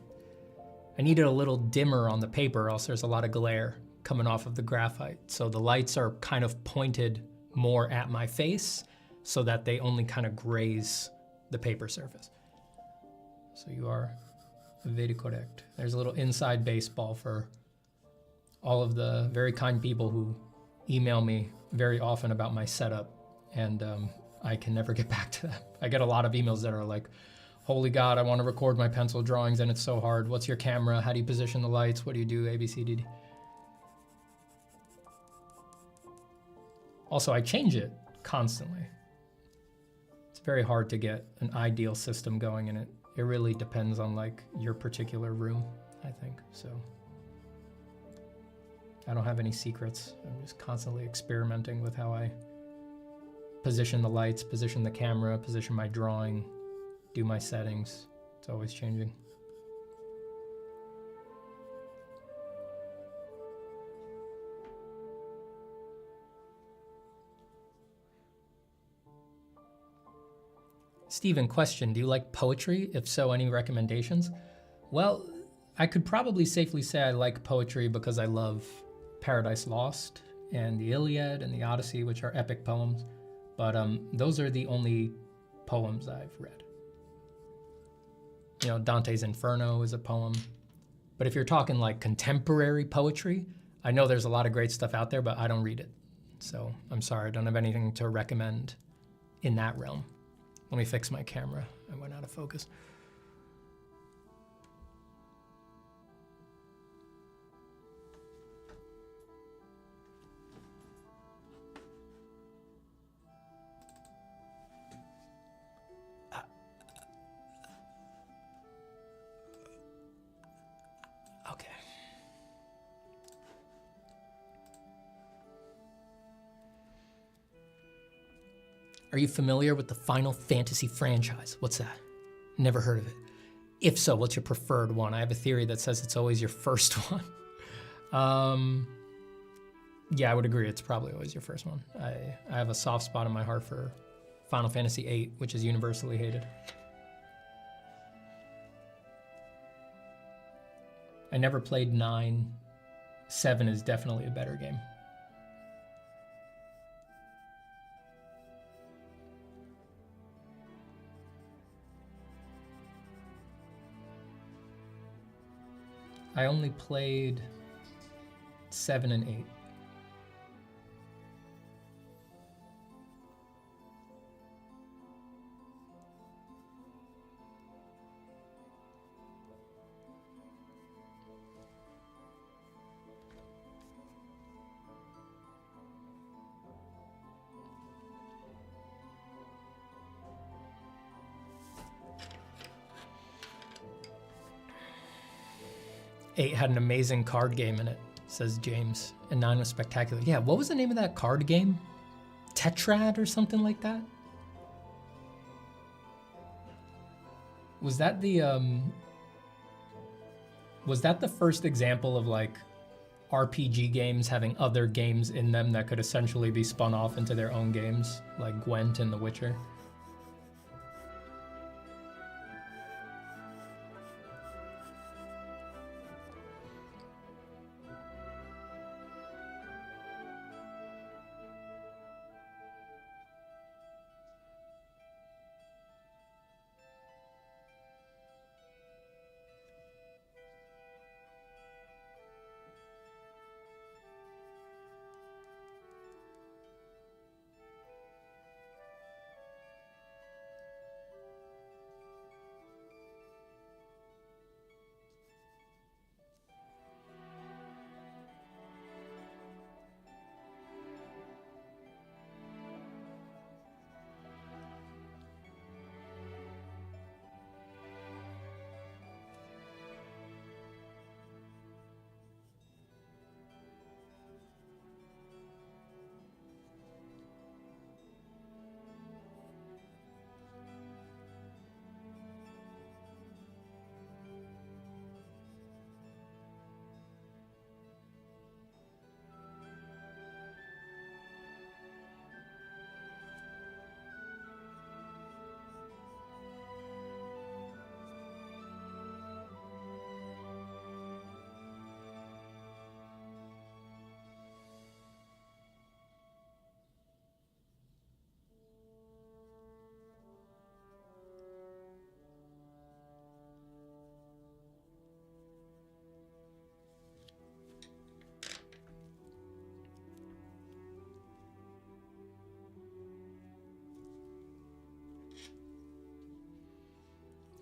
need it a little dimmer on the paper, else there's a lot of glare coming off of the graphite. So the lights are kind of pointed more at my face so that they only kind of graze the paper surface. So you are very correct. There's a little inside baseball for all of the very kind people who email me very often about my setup, and I can never get back to them. I get a lot of emails that are like, holy God, I want to record my pencil drawings and it's so hard. What's your camera? How do you position the lights? What do you do? A, B, C, D, D. Also, I change it constantly. It's very hard to get an ideal system going in it. It really depends on like your particular room, I think, so. I don't have any secrets. I'm just constantly experimenting with how I position the lights, position the camera, position my drawing, do my settings. It's always changing. Steven, question, do you like poetry? If so, any recommendations? Well, I could probably safely say I like poetry because I love Paradise Lost and the Iliad and the Odyssey, which are epic poems, but those are the only poems I've read. You know, Dante's Inferno is a poem, but if you're talking like contemporary poetry, I know there's a lot of great stuff out there, but I don't read it. So I'm sorry, I don't have anything to recommend in that realm. Let me fix my camera. I went out of focus. Okay. Are you familiar with the Final Fantasy franchise? What's that? Never heard of it. If so, what's your preferred one? I have a theory that says it's always your first one. Yeah, I would agree. It's probably always your first one. I have a soft spot in my heart for Final Fantasy VIII, which is universally hated. I never played 9. 7 is definitely a better game. I only played 7 and 8. Eight had an amazing card game in it, says James, and 9 was spectacular. Yeah, what was the name of that card game? Tetrad or something like that? Was that the first example of like RPG games having other games in them that could essentially be spun off into their own games, like Gwent and The Witcher?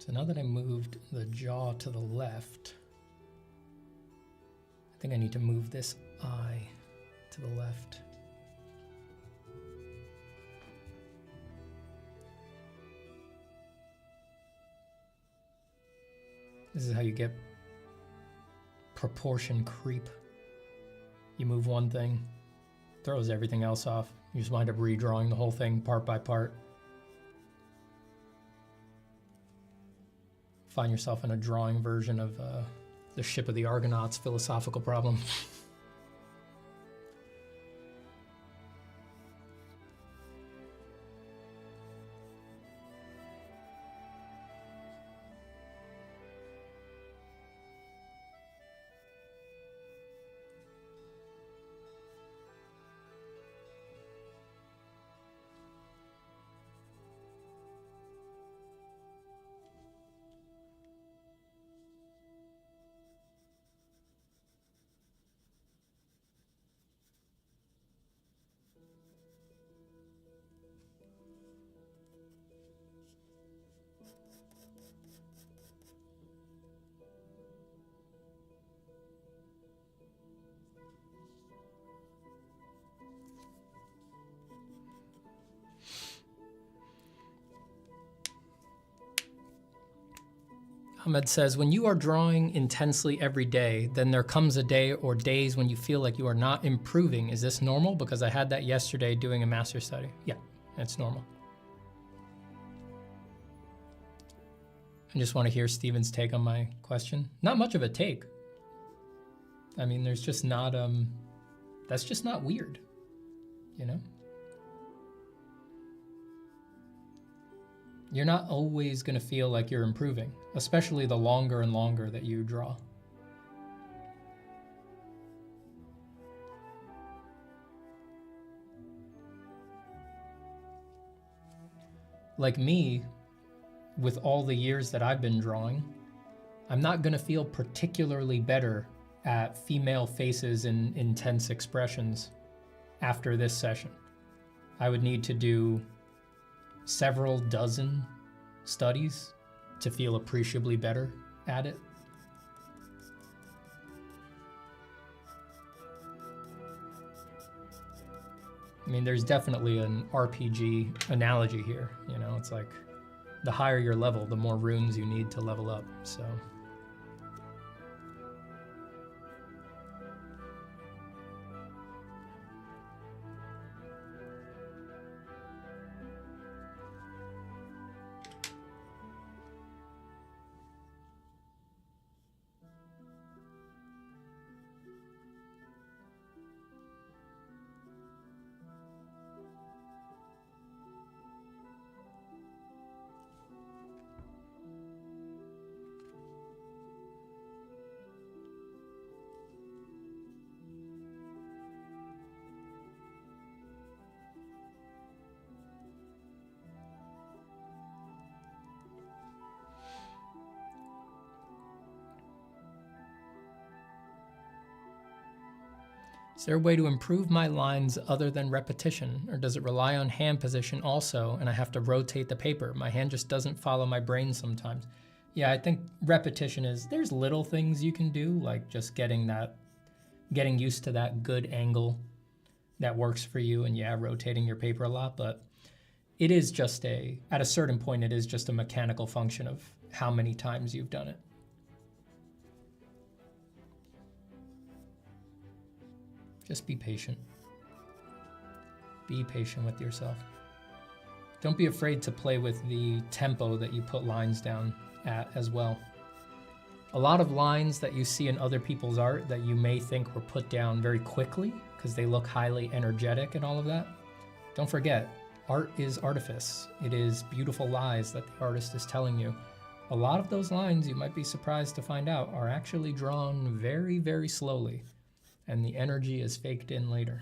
So now that I moved the jaw to the left, I think I need to move this eye to the left. This is how you get proportion creep. You move one thing, throws everything else off. You just wind up redrawing the whole thing part by part. Find yourself in a drawing version of the Ship of the Argonauts philosophical problem. Ahmed says, when you are drawing intensely every day, then there comes a day or days when you feel like you are not improving. Is this normal? Because I had that yesterday doing a master study. Yeah, it's normal. I just want to hear Steven's take on my question. Not much of a take. I mean, there's just not, that's just not weird, you know? You're not always going to feel like you're improving, especially the longer and longer that you draw. Like me, with all the years that I've been drawing, I'm not going to feel particularly better at female faces and intense expressions after this session. I would need to do several dozen studies to feel appreciably better at it. I mean, there's definitely an RPG analogy here, you know, it's like the higher your level, the more runes you need to level up, so. Is there a way to improve my lines other than repetition, or does it rely on hand position also and I have to rotate the paper? My hand just doesn't follow my brain sometimes. Yeah, I think repetition is, there's little things you can do, like just getting used to that good angle that works for you, and yeah, rotating your paper a lot, but it is just at a certain point, it is just a mechanical function of how many times you've done it. Just be patient. Be patient with yourself. Don't be afraid to play with the tempo that you put lines down at as well. A lot of lines that you see in other people's art that you may think were put down very quickly because they look highly energetic and all of that. Don't forget, art is artifice. It is beautiful lies that the artist is telling you. A lot of those lines, you might be surprised to find out, are actually drawn very, very slowly, and the energy is faked in later.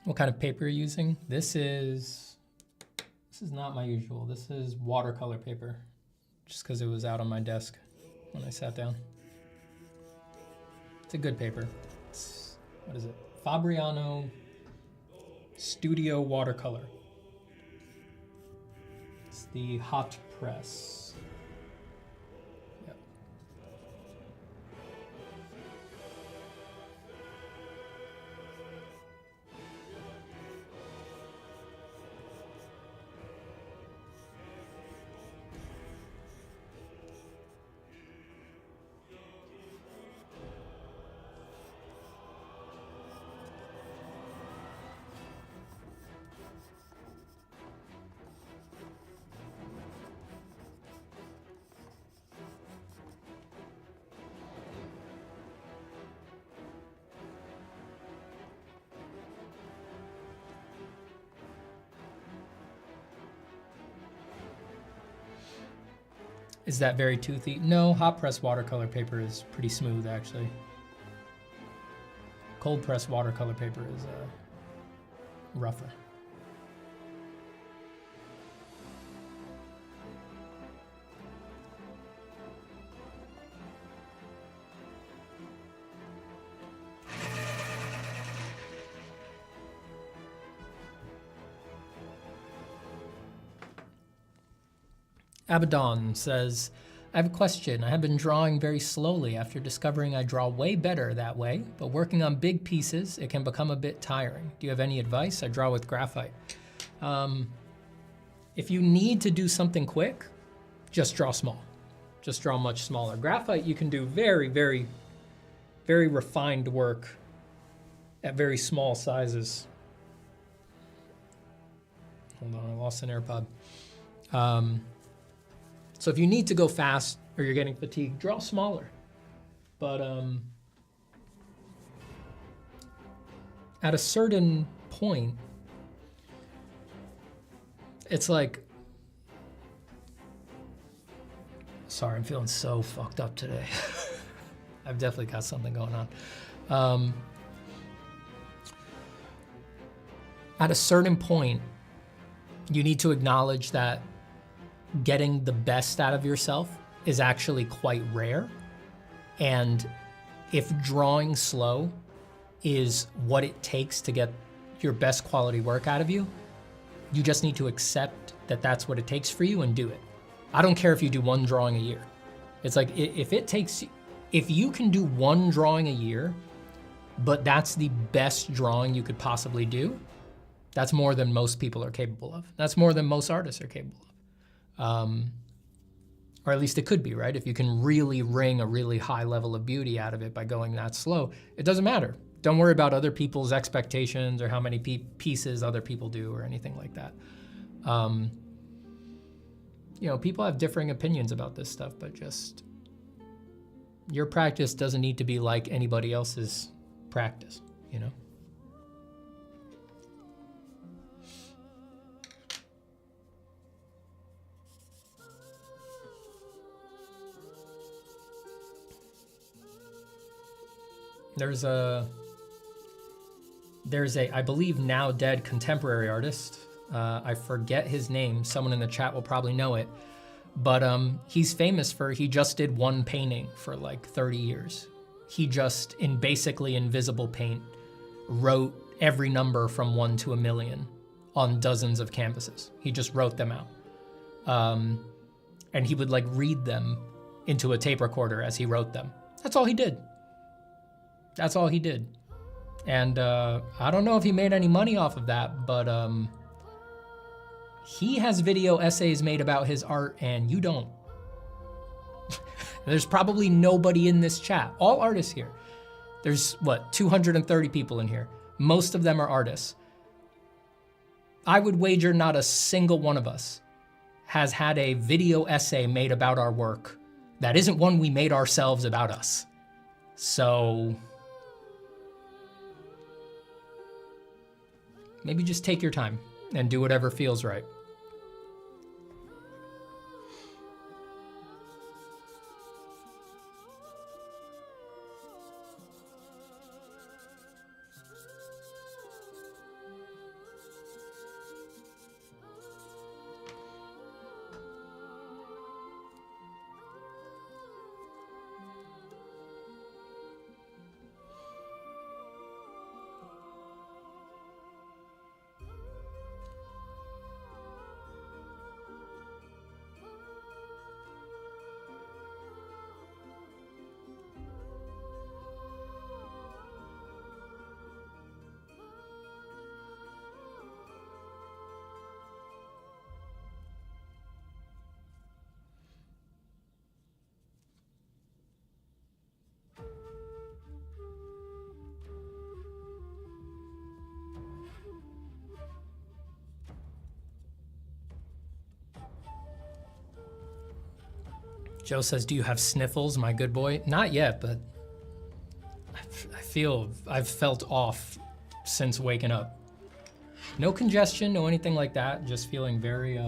What kind of paper you're using? This is not my usual. This is watercolor paper, just because it was out on my desk when I sat down. It's a good paper. What is it? Fabriano Studio Watercolor. It's the hot press. Yep. Is that very toothy? No, hot press watercolor paper is pretty smooth actually. Cold press watercolor paper is rougher. Abaddon says, I have a question. I have been drawing very slowly after discovering I draw way better that way, but working on big pieces, it can become a bit tiring. Do you have any advice? I draw with graphite. If you need to do something quick, just draw small. Just draw much smaller. Graphite, you can do very, very, very refined work at very small sizes. Hold on, I lost an AirPod. So if you need to go fast or you're getting fatigued, draw smaller. But at a certain point, it's like, sorry, I'm feeling so fucked up today. I've definitely got something going on. At a certain point, you need to acknowledge that getting the best out of yourself is actually quite rare. And if drawing slow is what it takes to get your best quality work out of you, you just need to accept that that's what it takes for you and do it. I don't care if you do one drawing a year. It's like, if you can do one drawing a year, but that's the best drawing you could possibly do, that's more than most people are capable of. That's more than most artists are capable of. Or at least it could be, right? If you can really wring a really high level of beauty out of it by going that slow, it doesn't matter. Don't worry about other people's expectations or how many pieces other people do or anything like that. You know, people have differing opinions about this stuff, but just your practice doesn't need to be like anybody else's practice, you know? There's a, I believe now dead contemporary artist. I forget his name. Someone in the chat will probably know it. But he's famous for, he just did one painting for like 30 years. He just, in basically invisible paint, wrote every number from 1 to 1,000,000 on dozens of canvases. He just wrote them out. And he would like read them into a tape recorder as he wrote them. That's all he did. That's all he did. And I don't know if he made any money off of that, but he has video essays made about his art and you don't. There's probably nobody in this chat, all artists here. There's what, 230 people in here. Most of them are artists. I would wager not a single one of us has had a video essay made about our work that isn't one we made ourselves about us. So maybe just take your time and do whatever feels right. Joe says, do you have sniffles, my good boy? Not yet, but I've felt off since waking up. No congestion, no anything like that. Just feeling very,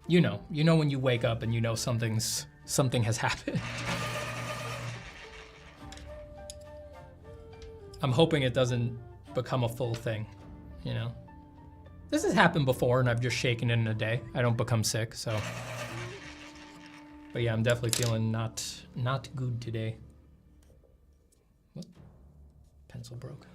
you know when you wake up and you know something has happened. I'm hoping it doesn't become a full thing, you know? This has happened before and I've just shaken it in a day. I don't become sick, so. But yeah, I'm definitely feeling not good today. What? Pencil broke.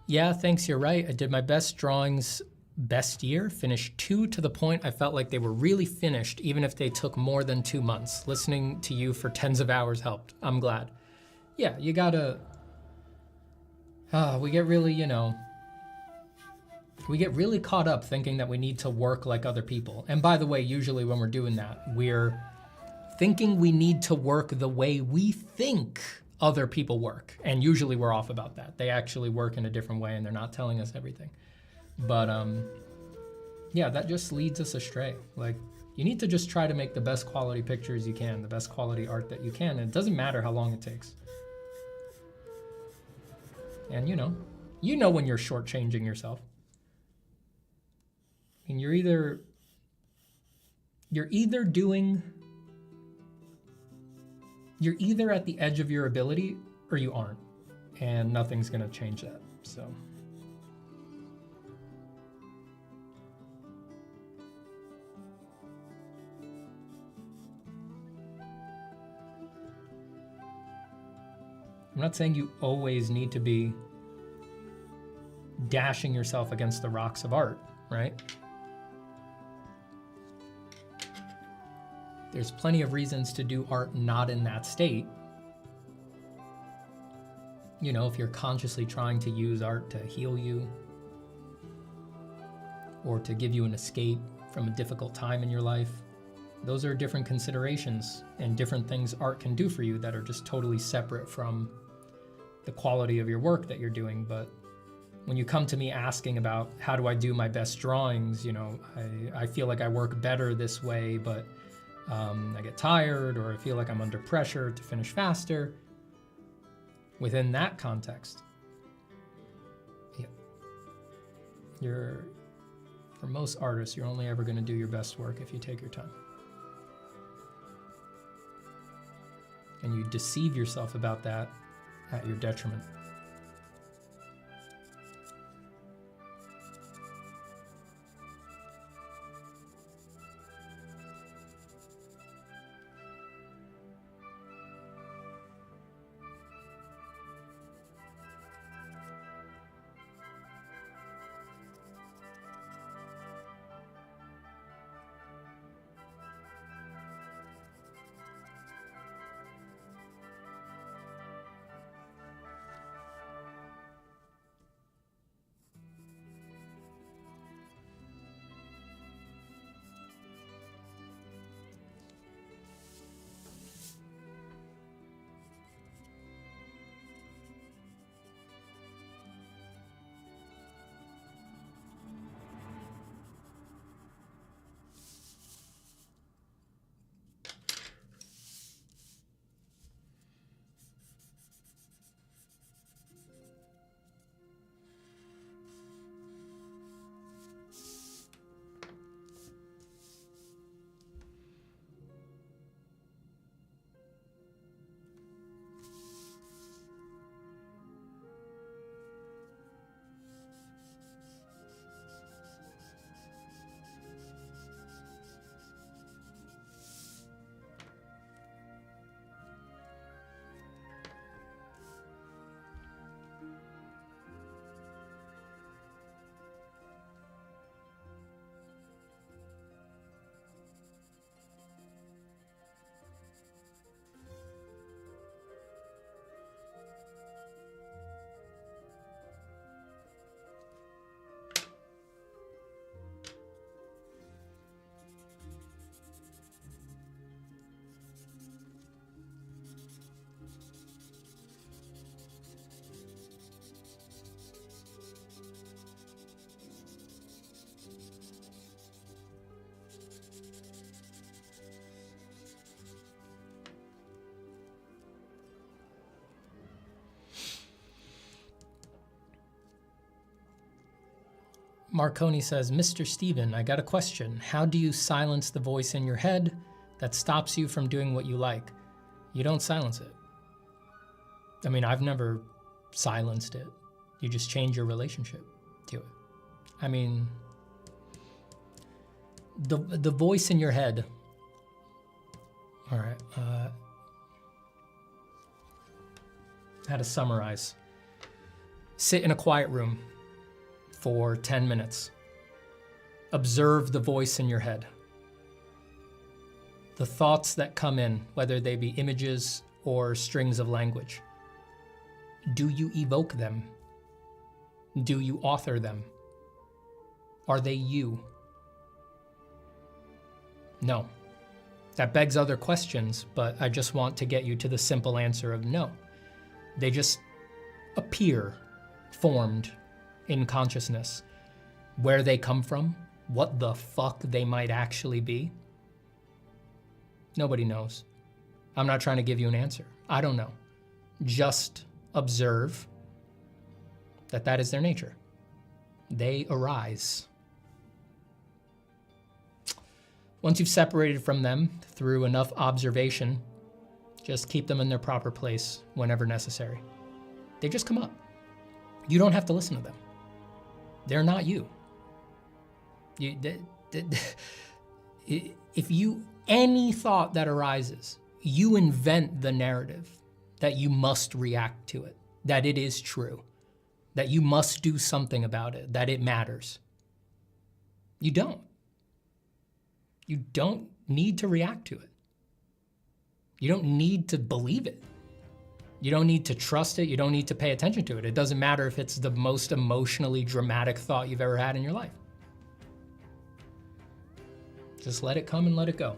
Yeah, thanks, you're right. I did my best drawings best year, finished 2 to the point I felt like they were really finished, even if they took more than 2 months. Listening to you for tens of hours helped. I'm glad. Yeah, you gotta, we get really, we get really caught up thinking that we need to work like other people. And by the way, usually when we're doing that, we're thinking we need to work the way we think other people work. And usually we're off about that. They actually work in a different way and they're not telling us everything. But yeah, that just leads us astray. Like, you need to just try to make the best quality pictures you can, the best quality art that you can, and it doesn't matter how long it takes. And you know when you're shortchanging yourself. I mean, you're either at the edge of your ability or you aren't, and nothing's gonna change that, so. I'm not saying you always need to be dashing yourself against the rocks of art, right? There's plenty of reasons to do art not in that state. You know, if you're consciously trying to use art to heal you or to give you an escape from a difficult time in your life, those are different considerations and different things art can do for you that are just totally separate from the quality of your work that you're doing. But when you come to me asking about how do I do my best drawings, you know, I feel like I work better this way, but I get tired, or I feel like I'm under pressure to finish faster. Within that context, yeah, for most artists, you're only ever going to do your best work if you take your time. And you deceive yourself about that at your detriment. Marconi says, Mr. Steven, I got a question. How do you silence the voice in your head that stops you from doing what you like? You don't silence it. I mean, I've never silenced it. You just change your relationship to it. I mean, the voice in your head. All right. How to summarize. Sit in a quiet room for 10 minutes. Observe the voice in your head. The thoughts that come in, whether they be images or strings of language. Do you evoke them? Do you author them? Are they you? No. That begs other questions, but I just want to get you to the simple answer of no. They just appear, formed in consciousness. Where they come from, what the fuck they might actually be, nobody knows. I'm not trying to give you an answer. I don't know. Just observe that is their nature. They arise. Once you've separated from them through enough observation, just keep them in their proper place whenever necessary. They just come up. You don't have to listen to them. They're not you. Any thought that arises, you invent the narrative that you must react to it, that it is true, that you must do something about it, that it matters. You don't. You don't need to react to it. You don't need to believe it. You don't need to trust it. You don't need to pay attention to it. It doesn't matter if it's the most emotionally dramatic thought you've ever had in your life. Just let it come and let it go.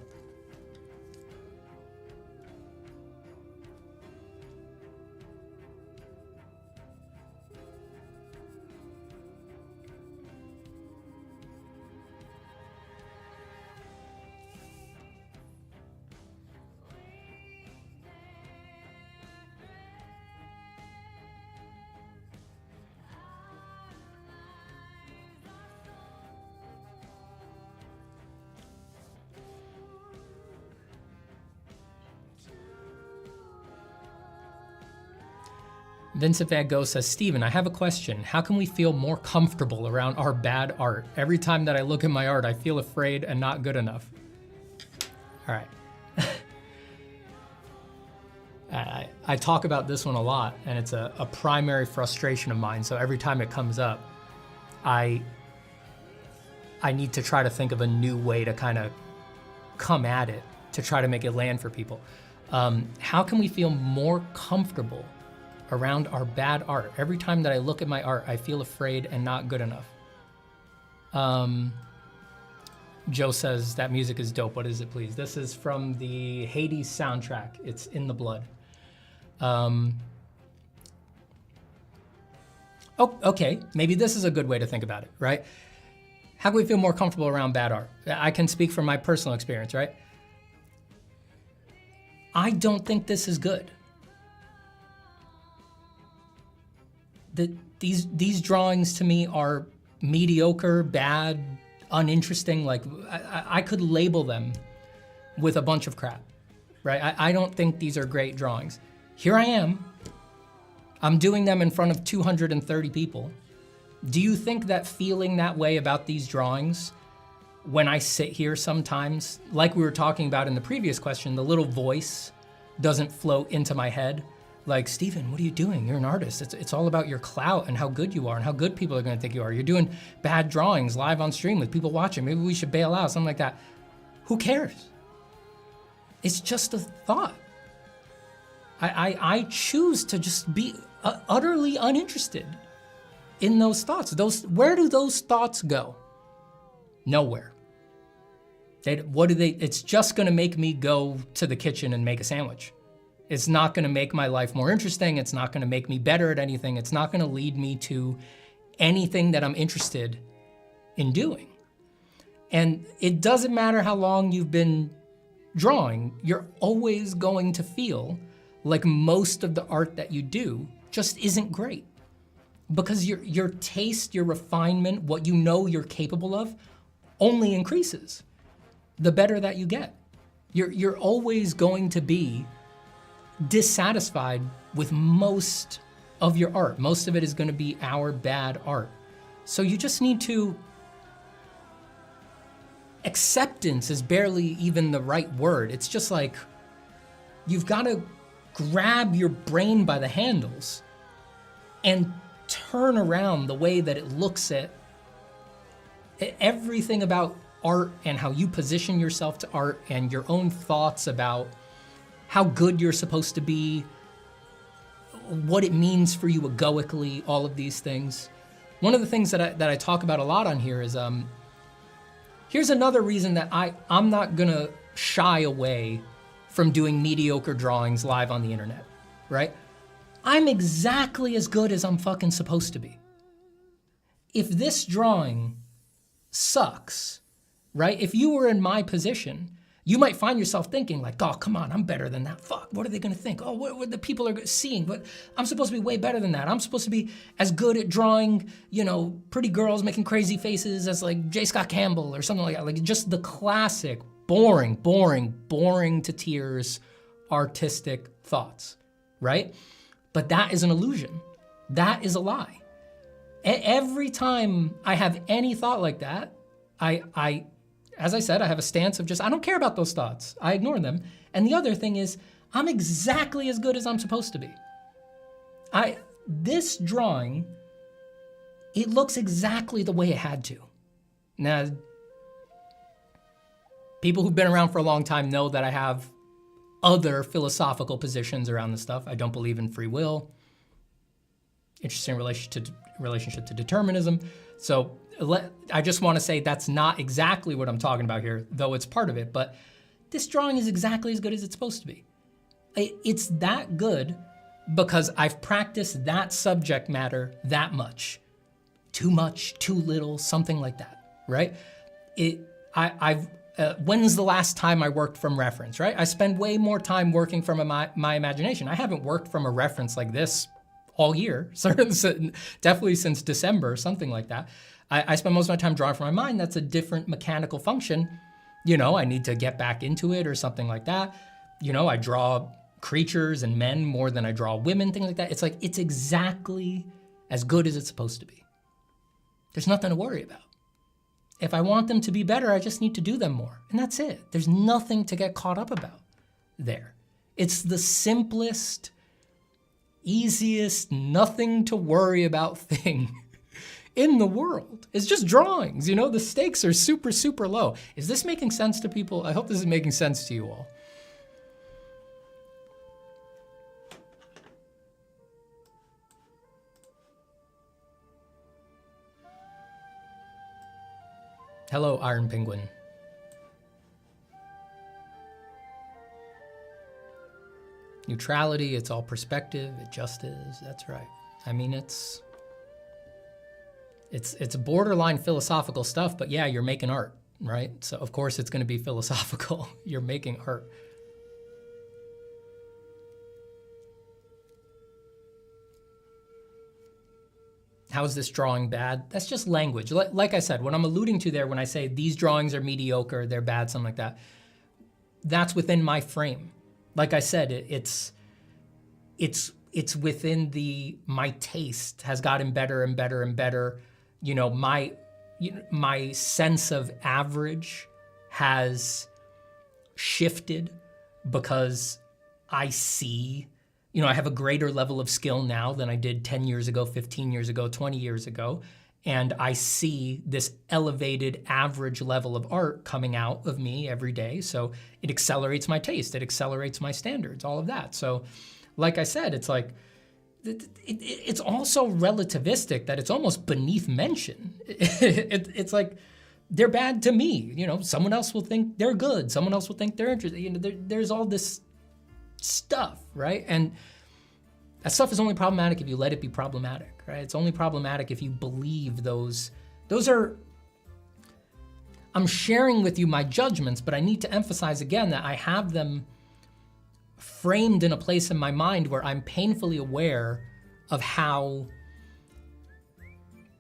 Vincent Van Gogh says, Steven, I have a question. How can we feel more comfortable around our bad art? Every time that I look at my art, I feel afraid and not good enough. All right. I talk about this one a lot, and it's a primary frustration of mine. So every time it comes up, I need to try to think of a new way to kind of come at it, to try to make it land for people. How can we feel more comfortable around our bad art? Every time that I look at my art, I feel afraid and not good enough. Joe says, that music is dope. What is it, please? This is from the Hades soundtrack. It's In the Blood. Oh, okay, maybe this is a good way to think about it, right? How can we feel more comfortable around bad art? I can speak from my personal experience, right? I don't think this is good. These drawings to me are mediocre, bad, uninteresting. Like I could label them with a bunch of crap, right? I don't think these are great drawings. Here I am. I'm doing them in front of 230 people. Do you think that feeling that way about these drawings, when I sit here sometimes, like we were talking about in the previous question, the little voice doesn't float into my head? Like, Steven, what are you doing? You're an artist. It's all about your clout and how good you are and how good people are gonna think you are. You're doing bad drawings live on stream with people watching. Maybe we should bail out, something like that. Who cares? It's just a thought. I choose to just be utterly uninterested in those thoughts. Where do those thoughts go? Nowhere. It's just gonna make me go to the kitchen and make a sandwich. It's not gonna make my life more interesting. It's not gonna make me better at anything. It's not gonna lead me to anything that I'm interested in doing. And it doesn't matter how long you've been drawing, you're always going to feel like most of the art that you do just isn't great. because your taste, your refinement, what you know you're capable of only increases the better that you get. You're always going to be dissatisfied with most of your art. Most of it is going to be our bad art. So you just need to, acceptance is barely even the right word. It's just like, you've got to grab your brain by the handles and turn around the way that it looks at everything about art and how you position yourself to art and your own thoughts about how good you're supposed to be, what it means for you egoically, all of these things. One of the things that I talk about a lot on here is, here's another reason that I'm not gonna shy away from doing mediocre drawings live on the internet, right? I'm exactly as good as I'm fucking supposed to be. If this drawing sucks, right? If you were in my position, you might find yourself thinking like, oh, come on, I'm better than that. Fuck, what are they gonna think? Oh, what the people are seeing? But I'm supposed to be way better than that. I'm supposed to be as good at drawing, pretty girls making crazy faces as like J. Scott Campbell or something like that. Like just the classic, boring to tears, artistic thoughts, right? But that is an illusion. That is a lie. Every time I have any thought like that, as I said, I have a stance of just, I don't care about those thoughts. I ignore them. And the other thing is, I'm exactly as good as I'm supposed to be. This drawing, it looks exactly the way it had to. Now, people who've been around for a long time know that I have other philosophical positions around this stuff. I don't believe in free will, interesting relationship to determinism. So I just want to say that's not exactly what I'm talking about here, though it's part of it, but this drawing is exactly as good as it's supposed to be. It's that good because I've practiced that subject matter that much. Too much, too little, something like that, right? When's the last time I worked from reference, right? I spend way more time working from my imagination. I haven't worked from a reference like this all year, definitely since December, something like that. I spend most of my time drawing from my mind. That's a different mechanical function. I need to get back into it or something like that. I draw creatures and men more than I draw women, things like that. It's like, it's exactly as good as it's supposed to be. There's nothing to worry about. If I want them to be better, I just need to do them more. And that's it. There's nothing to get caught up about there. It's the simplest, easiest, nothing to worry about thing in the world. It's just drawings, the stakes are super, super low. Is this making sense to people? I hope this is making sense to you all. Hello, Iron Penguin. Neutrality, it's all perspective, it just is, that's right. I mean, it's borderline philosophical stuff, but yeah, you're making art, right? So of course it's gonna be philosophical. You're making art. How is this drawing bad? That's just language. Like I said, what I'm alluding to there when I say these drawings are mediocre, they're bad, something like that, that's within my frame. Like I said, it's within my taste has gotten better and better and better. My sense of average has shifted because I see, I have a greater level of skill now than I did 10 years ago, 15 years ago, 20 years ago. And I see this elevated average level of art coming out of me every day. So it accelerates my taste, it accelerates my standards, all of that. So like I said, it's like, it's also relativistic that it's almost beneath mention. It's like, they're bad to me. Someone else will think they're good. Someone else will think they're interesting. There's all this stuff, right? And that stuff is only problematic if you let it be problematic, right? It's only problematic if you believe those are, I'm sharing with you my judgments, but I need to emphasize again that I have them framed in a place in my mind where I'm painfully aware of how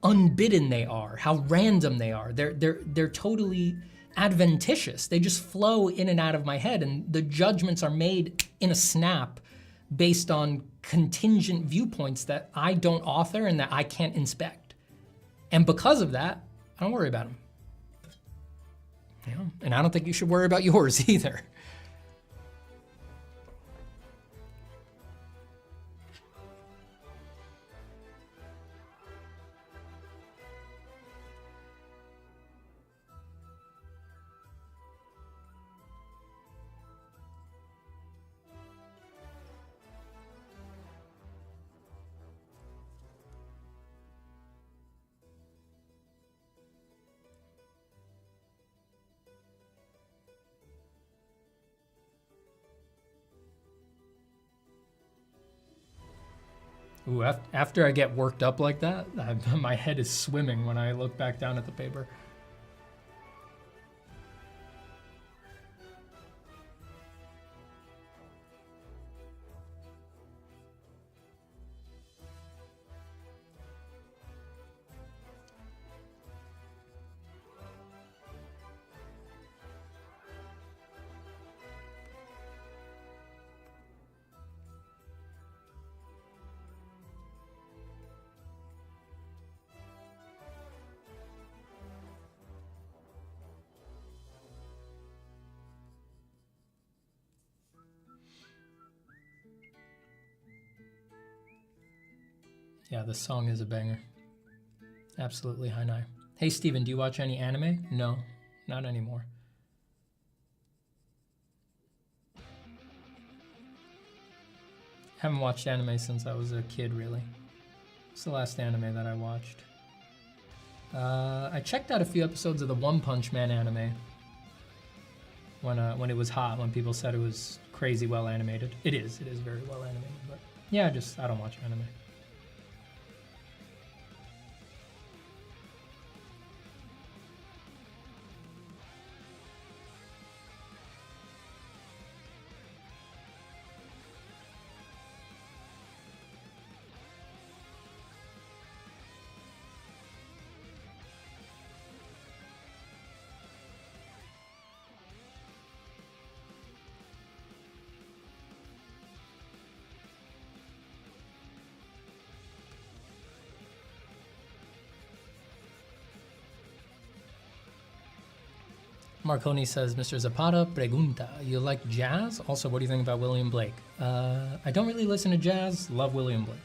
unbidden they are, how random they are. They're totally adventitious. They just flow in and out of my head, and the judgments are made in a snap based on contingent viewpoints that I don't author and that I can't inspect. And because of that, I don't worry about them. You know? And I don't think you should worry about yours either. Ooh, after I get worked up like that, my head is swimming when I look back down at the paper. Yeah, this song is a banger. Absolutely high nine. Hey, Steven, do you watch any anime? No, not anymore. Haven't watched anime since I was a kid, really. It's the last anime that I watched. I checked out a few episodes of the One Punch Man anime when it was hot, when people said it was crazy well animated. It is very well animated, but yeah, I don't watch anime. Marconi says, Mr. Zapata pregunta, you like jazz? Also, what do you think about William Blake? I don't really listen to jazz, love William Blake.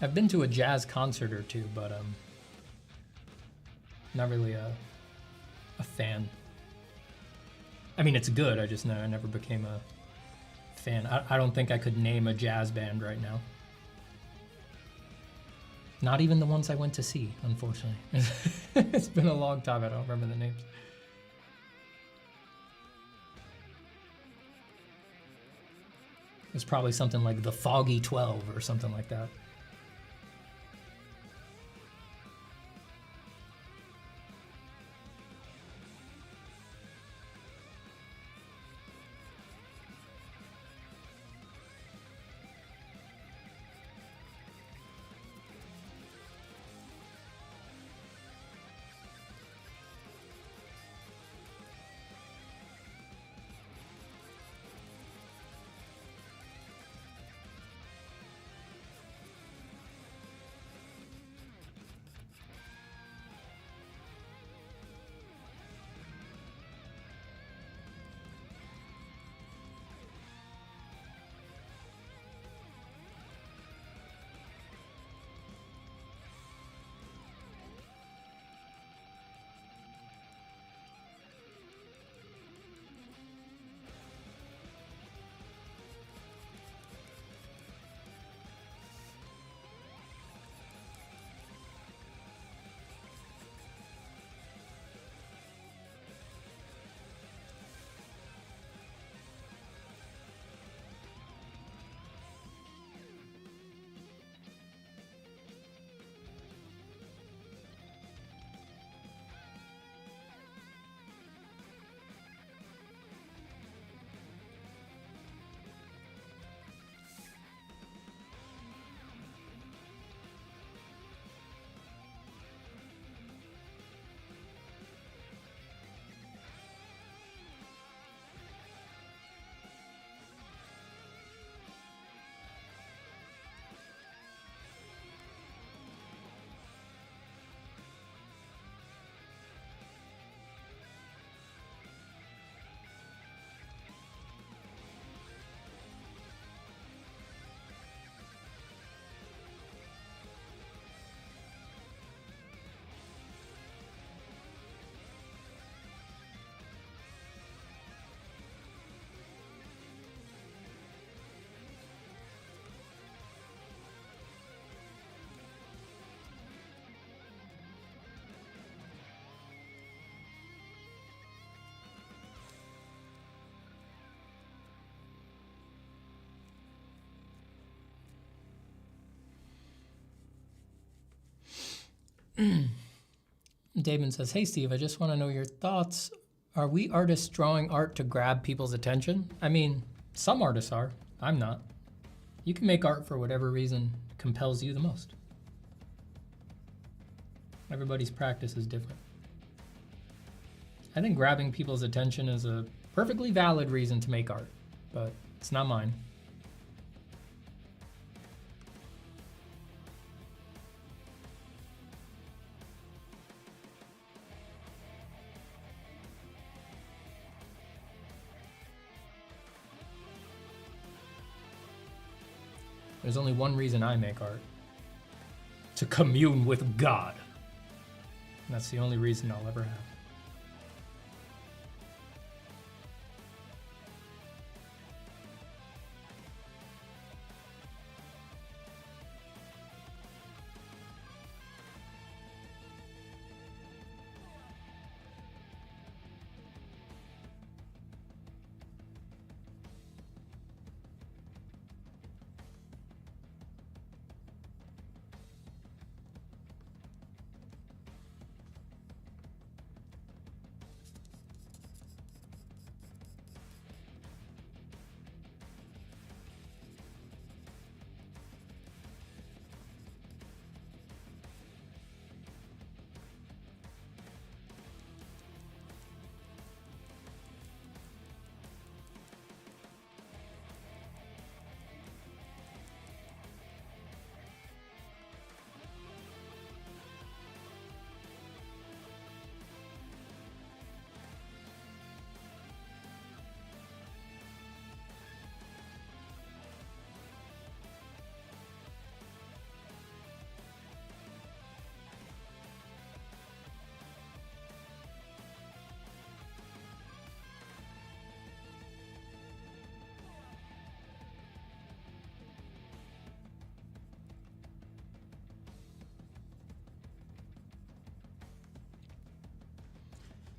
I've been to a jazz concert or two, but not really a fan. I mean, it's good, I never became a fan. I don't think I could name a jazz band right now. Not even the ones I went to see, unfortunately. It's been a long time, I don't remember the names. It's probably something like the Foggy 12 or something like that. Damon says, hey Steve, I just want to know your thoughts. Are we artists drawing art to grab people's attention? I mean, some artists are. I'm not. You can make art for whatever reason compels you the most. Everybody's practice is different. I think grabbing people's attention is a perfectly valid reason to make art, but it's not mine. There's only one reason I make art. To commune with God. And that's the only reason I'll ever have.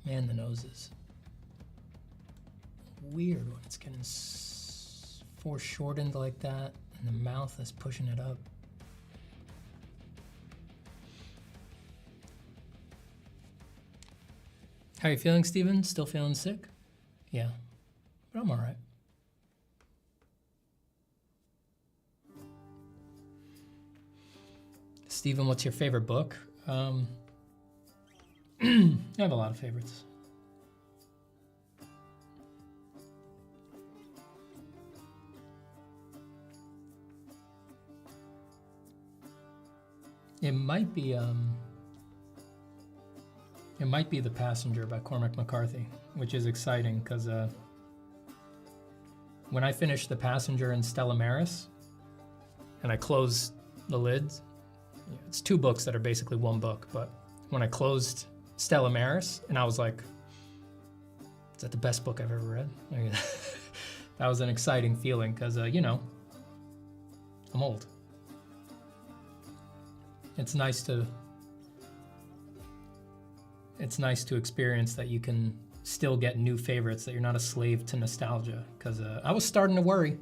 Man, the nose is weird when it's getting foreshortened like that, and the mouth is pushing it up. How are you feeling, Steven? Still feeling sick? Yeah, but I'm all right. Steven, what's your favorite book? I have a lot of favorites. It might be The Passenger by Cormac McCarthy, which is exciting because when I finished The Passenger and Stella Maris and I closed the lids, it's two books that are basically one book, but when I closed Stella Maris, and I was like, is that the best book I've ever read? That was an exciting feeling because, you know, I'm old. It's nice to experience that you can still get new favorites, that you're not a slave to nostalgia, because I was starting to worry.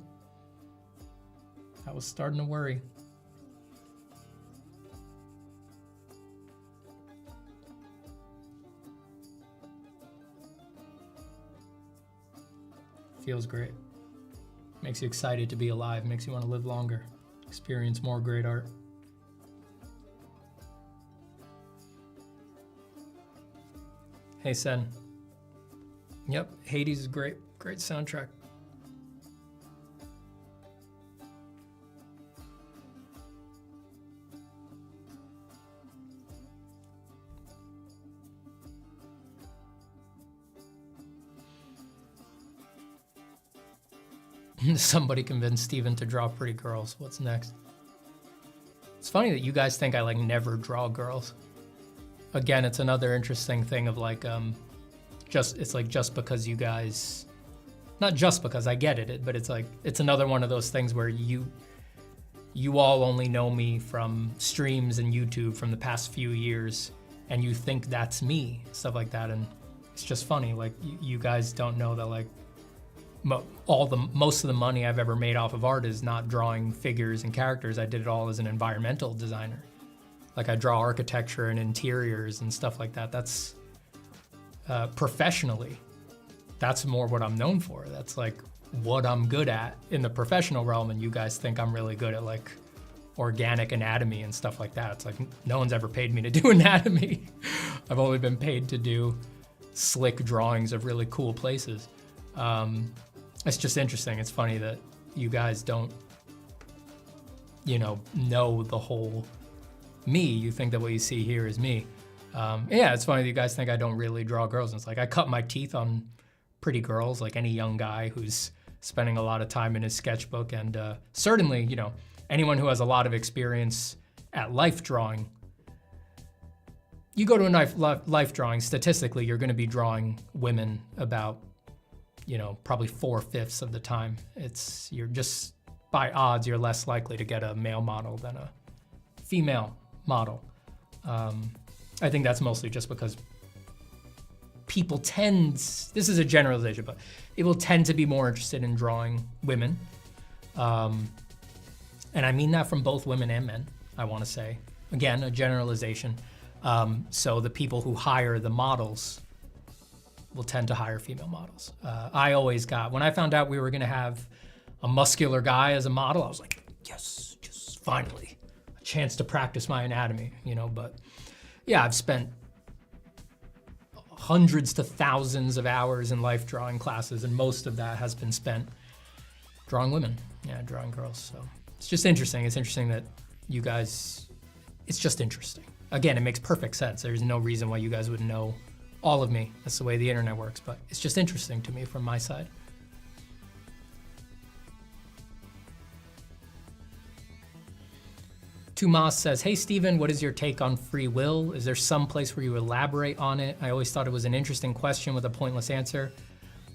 Feels great. Makes you excited to be alive, makes you want to live longer, experience more great art. Hey, Sen. Yep, Hades is great soundtrack. Somebody convinced Steven to draw pretty girls. What's next? It's funny that you guys think I like never draw girls. Again, it's another interesting thing of like, just because you guys, not just because, I get it, but it's like, it's another one of those things where you all only know me from streams and YouTube from the past few years, and you think that's me, stuff like that, and it's just funny, like, you guys don't know that, like, most of the money I've ever made off of art is not drawing figures and characters. I did it all as an environmental designer. Like I draw architecture and interiors and stuff like that. That's professionally, that's more what I'm known for. That's like what I'm good at in the professional realm, and you guys think I'm really good at like organic anatomy and stuff like that. It's like no one's ever paid me to do anatomy. I've only been paid to do slick drawings of really cool places. It's just interesting. It's funny that you guys don't, you know the whole me. You think that what you see here is me. Yeah, it's funny that you guys think I don't really draw girls. And it's like I cut my teeth on pretty girls, like any young guy who's spending a lot of time in his sketchbook. And certainly, anyone who has a lot of experience at life drawing, you go to a life drawing, statistically, you're gonna be drawing women about, probably 4/5 of the time. You're just, by odds, you're less likely to get a male model than a female model. I think that's mostly just because people this is a generalization, but people tend to be more interested in drawing women. And I mean that from both women and men, I wanna say. Again, a generalization. So the people who hire the models will tend to hire female models. When I found out we were gonna have a muscular guy as a model, I was like, yes, just finally, a chance to practice my anatomy, but yeah, I've spent hundreds to thousands of hours in life drawing classes, and most of that has been spent drawing women, drawing girls. So it's just interesting. It's interesting that you guys, it's just interesting. Again, it makes perfect sense. There's no reason why you guys wouldn't know all of me. That's the way the internet works, but it's just interesting to me from my side. Tumas says, hey Steven, what is your take on free will? Is there some place where you elaborate on it? I always thought it was an interesting question with a pointless answer.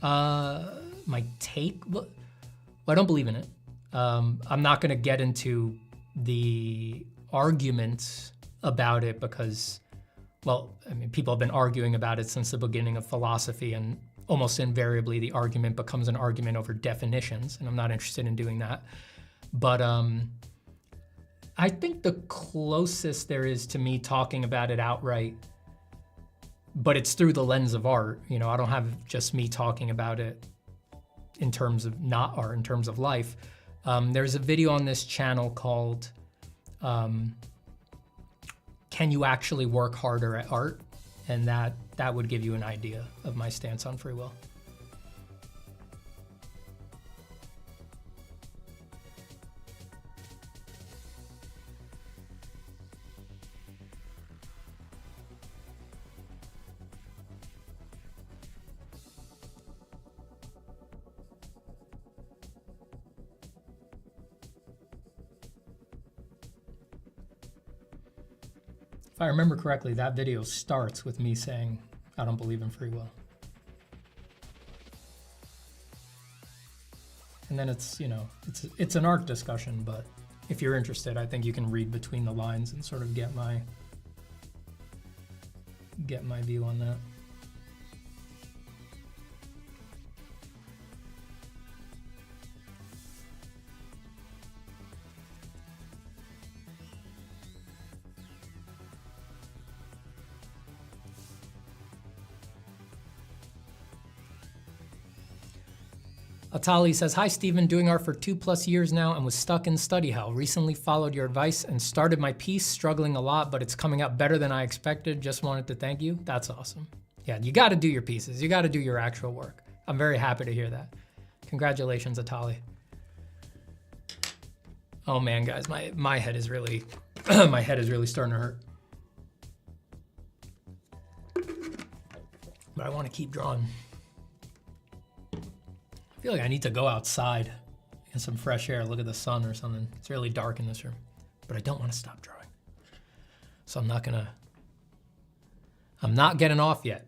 My take? Well, I don't believe in it. I'm not gonna get into the argument about it because, well, I mean, people have been arguing about it since the beginning of philosophy, and almost invariably the argument becomes an argument over definitions, and I'm not interested in doing that. But I think the closest there is to me talking about it outright, but it's through the lens of art. I don't have just me talking about it in terms of not art, in terms of life. There's a video on this channel called Can You Actually Work Harder at Art? And that would give you an idea of my stance on free will. If I remember correctly, that video starts with me saying, I don't believe in free will. And then it's an art discussion, but if you're interested, I think you can read between the lines and sort of get my view on that. Atali says, hi Steven, doing art for 2+ years now and was stuck in study hell. Recently followed your advice and started my piece, struggling a lot, but it's coming out better than I expected. Just wanted to thank you. That's awesome. Yeah, you gotta do your pieces. You gotta do your actual work. I'm very happy to hear that. Congratulations, Atali. Oh man, guys, my head is really, my head is really starting to hurt. But I wanna keep drawing. I feel like I need to go outside in some fresh air, look at the sun or something. It's really dark in this room, but I don't want to stop drawing. So I'm not getting off yet.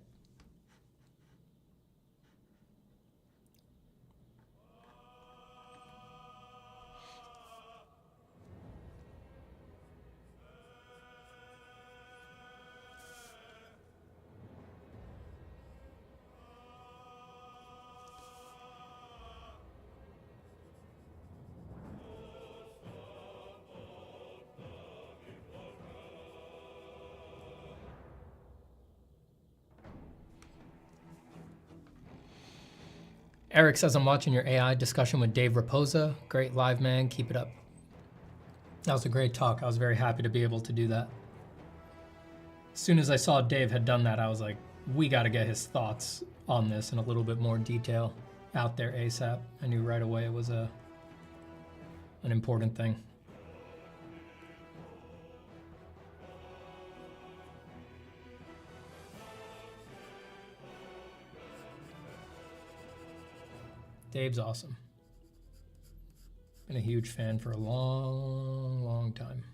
Eric says, I'm watching your AI discussion with Dave Raposa. Great live, man. Keep it up. That was a great talk. I was very happy to be able to do that. As soon as I saw Dave had done that, I was like, we got to get his thoughts on this in a little bit more detail out there ASAP. I knew right away it was an important thing. Dave's awesome. Been a huge fan for a long, long time.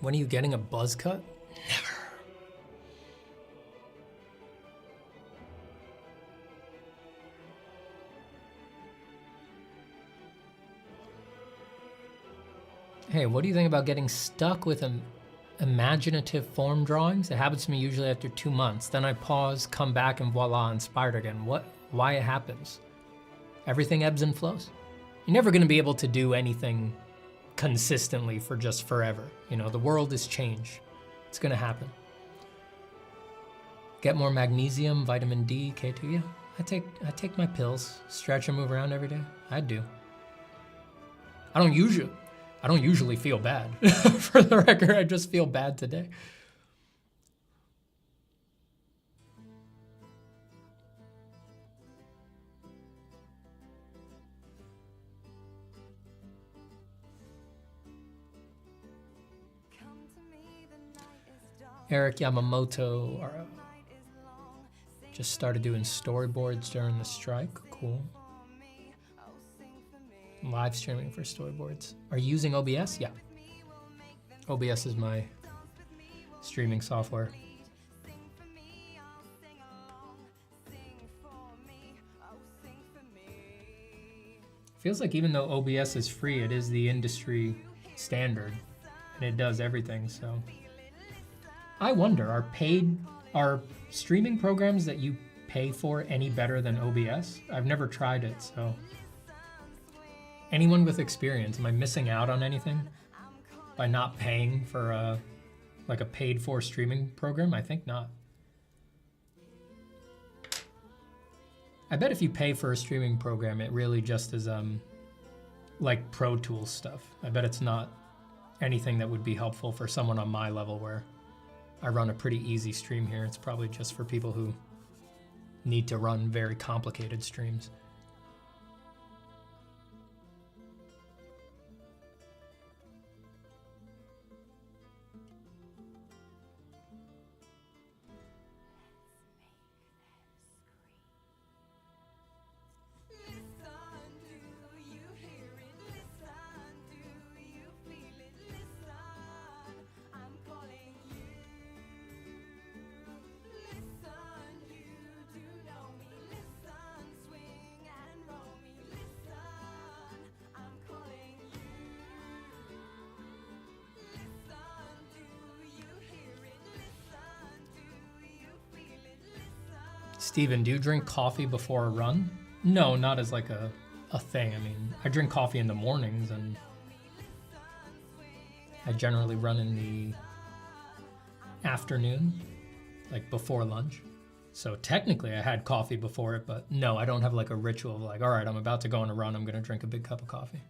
When are you getting a buzz cut? Never. Hey, what do you think about getting stuck with imaginative form drawings? It happens to me usually after 2 months. Then I pause, come back, and voila, inspired again. Why it happens? Everything ebbs and flows. You're never gonna be able to do anything consistently for just forever. You know, the world is change. It's gonna happen. Get more magnesium, vitamin D, K2. Yeah, I take my pills, stretch and move around every day. I do. I don't usually feel bad. For the record, I just feel bad today. Eric Yamamoto just started doing storyboards during the strike. Cool. Live streaming for storyboards. Are you using OBS? Yeah. OBS is my streaming software. Feels like even though OBS is free, it is the industry standard and it does everything, so. I wonder, are streaming programs that you pay for any better than OBS? I've never tried it, so. Anyone with experience, am I missing out on anything by not paying for a paid for streaming program? I think not. I bet if you pay for a streaming program, it really just is like Pro Tools stuff. I bet it's not anything that would be helpful for someone on my level where I run a pretty easy stream here. It's probably just for people who need to run very complicated streams. Steven, do you drink coffee before a run? No, not as like a thing. I mean, I drink coffee in the mornings and I generally run in the afternoon, like before lunch. So technically I had coffee before it, but no, I don't have like a ritual of like, all right, I'm about to go on a run, I'm gonna drink a big cup of coffee.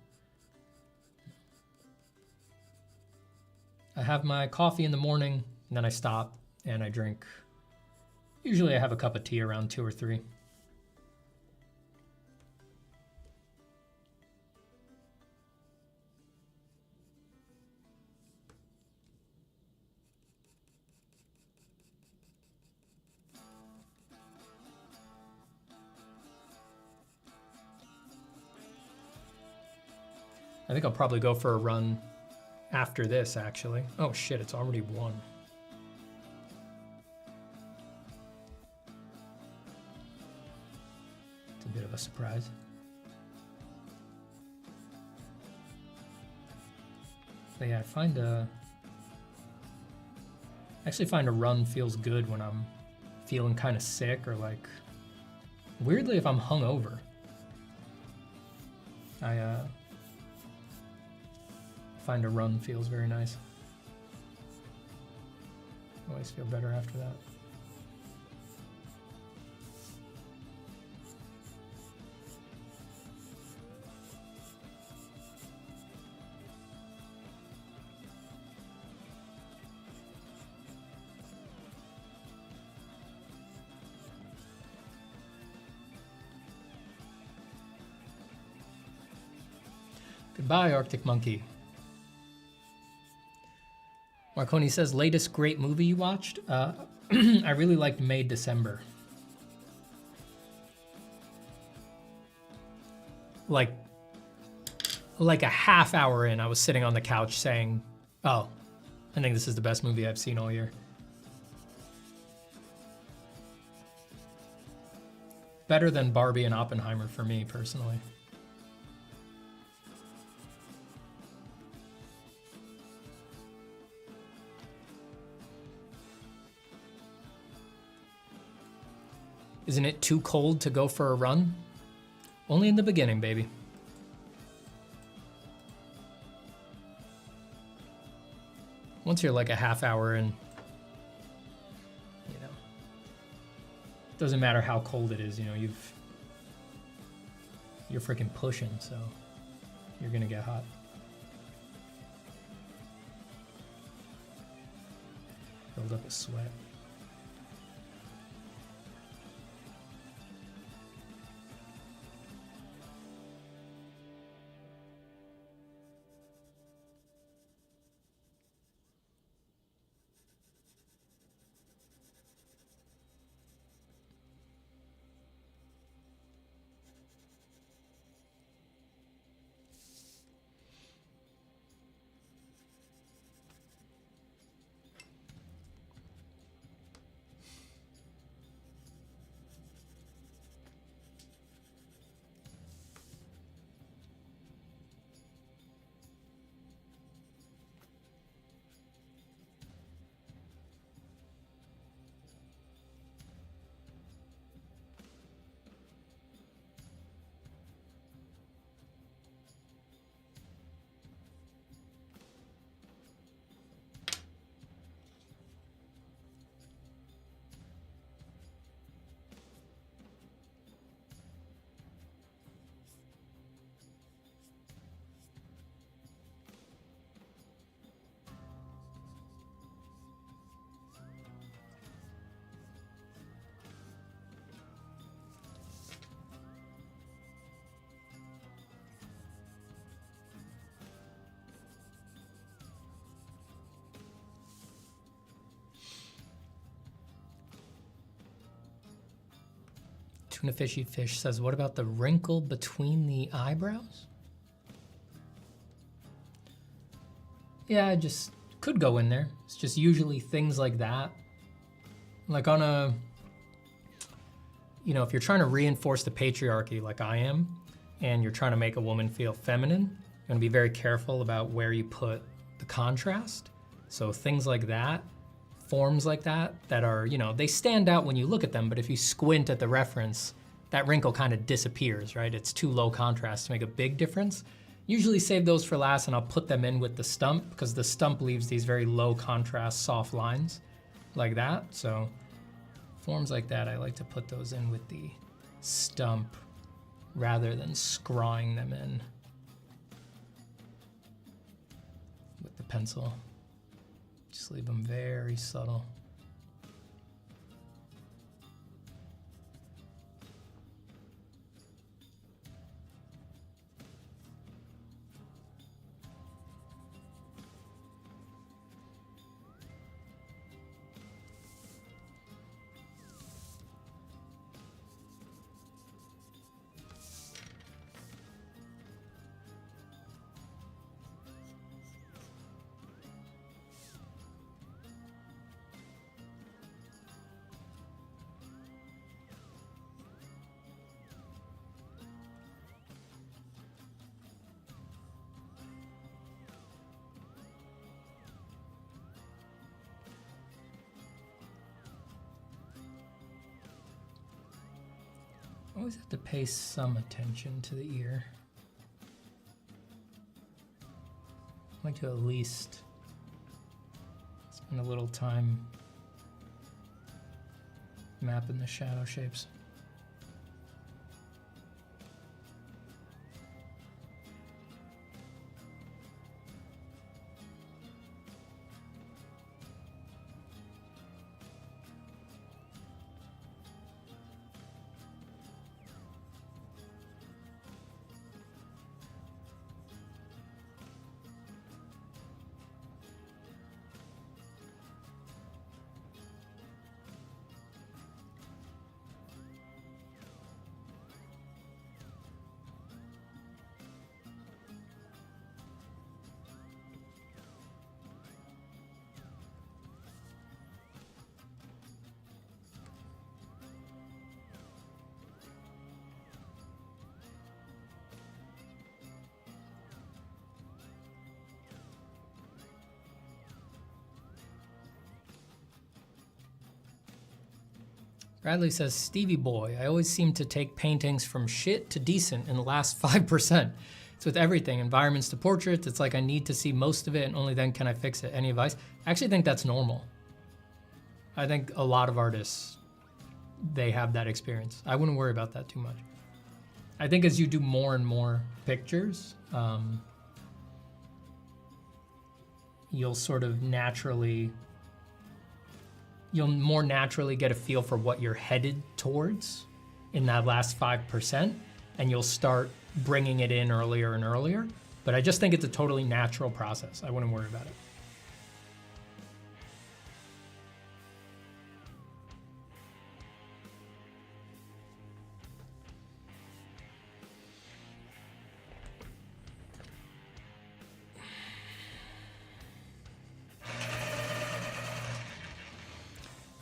I have my coffee in the morning and then I stop and I drink. Usually I have a cup of tea around 2 or 3. think I'll probably go for a run after this, actually. Oh shit, it's already 1. It's a bit of a surprise. But yeah, I actually find a run feels good when I'm feeling kind of sick or like, weirdly if I'm hungover. I find a run feels very nice. Always feel better after that. Goodbye, Arctic Monkey. Marconi says, latest great movie you watched? I really liked May December. Like a half hour in, I was sitting on the couch saying, oh, I think this is the best movie I've seen all year. Better than Barbie and Oppenheimer for me, personally. Isn't it too cold to go for a run? Only in the beginning, baby. Once you're like a half hour in, you know, doesn't matter how cold it is, you know, you're freaking pushing, so you're gonna get hot. Build up a sweat. Tuna Fishy Fish says, what about the wrinkle between the eyebrows? Yeah, I just could go in there. It's just usually things like that. Like on a, you know, if you're trying to reinforce the patriarchy like I am, and you're trying to make a woman feel feminine, you're gonna be very careful about where you put the contrast. So things like that, forms like that are, you know, they stand out when you look at them, but if you squint at the reference, that wrinkle kind of disappears, right? It's too low contrast to make a big difference. Usually save those for last and I'll put them in with the stump because the stump leaves these very low contrast soft lines like that. So forms like that, I like to put those in with the stump rather than scrawling them in with the pencil. Just leave them very subtle. Always have to pay some attention to the ear. I like to at least spend a little time mapping the shadow shapes. Bradley says, Stevie boy, I always seem to take paintings from shit to decent in the last 5%. It's with everything, environments to portraits. It's like I need to see most of it and only then can I fix it. Any advice? I actually think that's normal. I think a lot of artists, they have that experience. I wouldn't worry about that too much. I think as you do more and more pictures, you'll sort of you'll more naturally get a feel for what you're headed towards in that last 5%, and you'll start bringing it in earlier and earlier. But I just think it's a totally natural process. I wouldn't worry about it.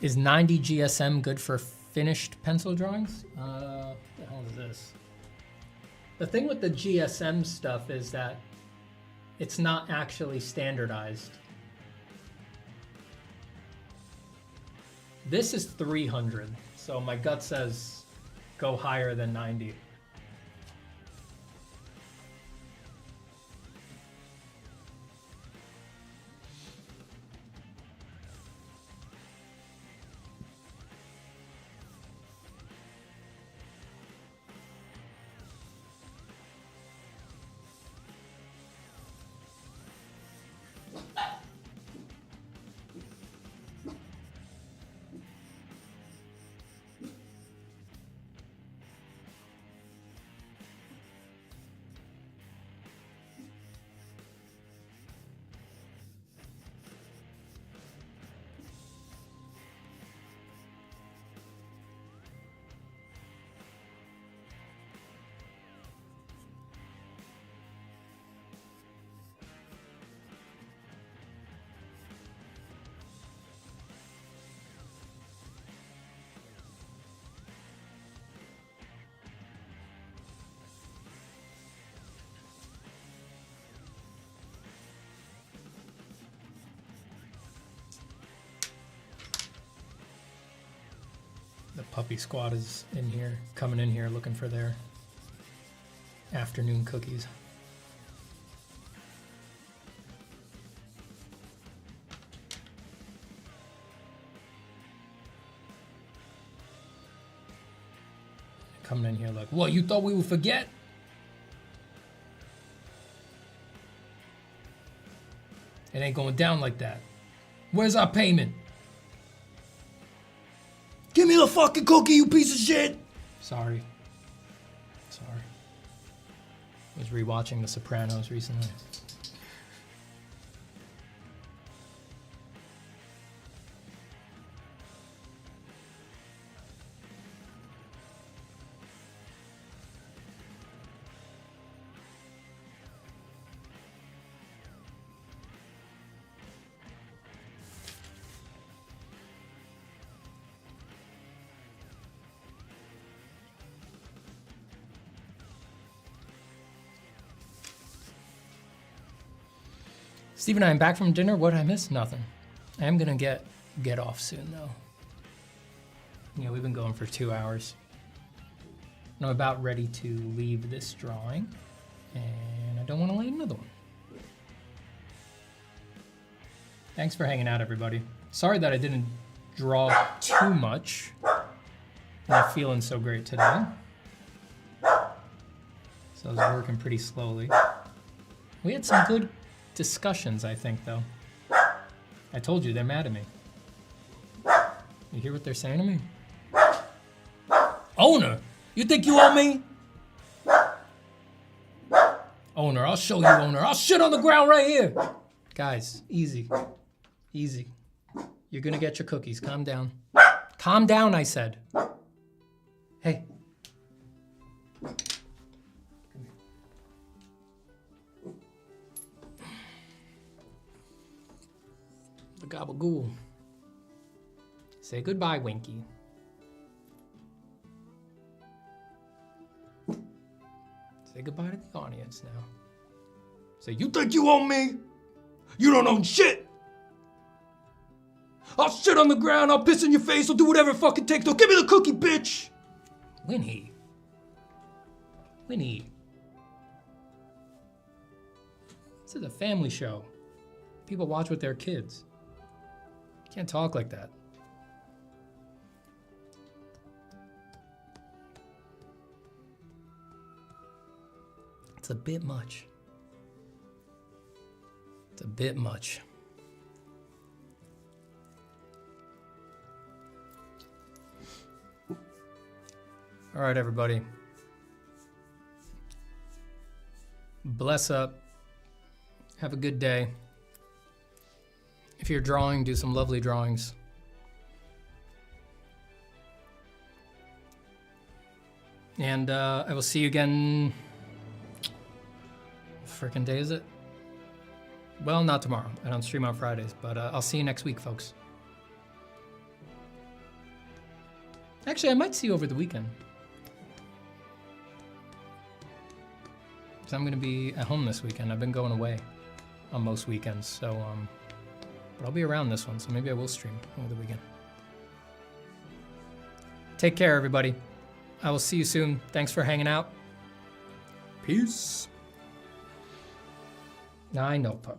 Is 90 GSM good for finished pencil drawings? What the hell is this? The thing with the GSM stuff is that it's not actually standardized. This is 300, so my gut says go higher than 90. The puppy squad is in here, coming in here looking for their afternoon cookies. Coming in here like, what, you thought we would forget? It ain't going down like that. Where's our payment? Give me the fucking cookie, you piece of shit! Sorry. I was rewatching The Sopranos recently. Steve and I am back from dinner. What did I miss? Nothing. I am gonna get off soon though. Yeah, we've been going for 2 hours. I'm about ready to leave this drawing, and I don't want to lay another one. Thanks for hanging out, everybody. Sorry that I didn't draw too much. I'm not feeling so great today. So I was working pretty slowly. We had some good discussions, I think, though. I told you, they're mad at me. You hear what they're saying to me? Owner, you think you owe me? Owner, I'll show you, owner. I'll shit on the ground right here. Guys, easy. Easy. You're gonna get your cookies. Calm down. Calm down, I said. Hey. The gabagool. Say goodbye, Winky. Say goodbye to the audience now. Say, you think you own me? You don't own shit! I'll shit on the ground, I'll piss in your face, I'll do whatever it fucking takes. Don't give me the cookie, bitch! Winnie. Winnie. This is a family show. People watch with their kids. You can't talk like that. It's a bit much. It's a bit much. All right, everybody. Bless up. Have a good day. If you're drawing, do some lovely drawings. And I will see you again. What frickin' day is it? Well, not tomorrow. I don't stream on Fridays, but I'll see you next week, folks. Actually, I might see you over the weekend. Because I'm going to be at home this weekend. I've been going away on most weekends, so but I'll be around this one, so maybe I will stream over the weekend. Take care, everybody. I will see you soon. Thanks for hanging out. Peace. I know, pup.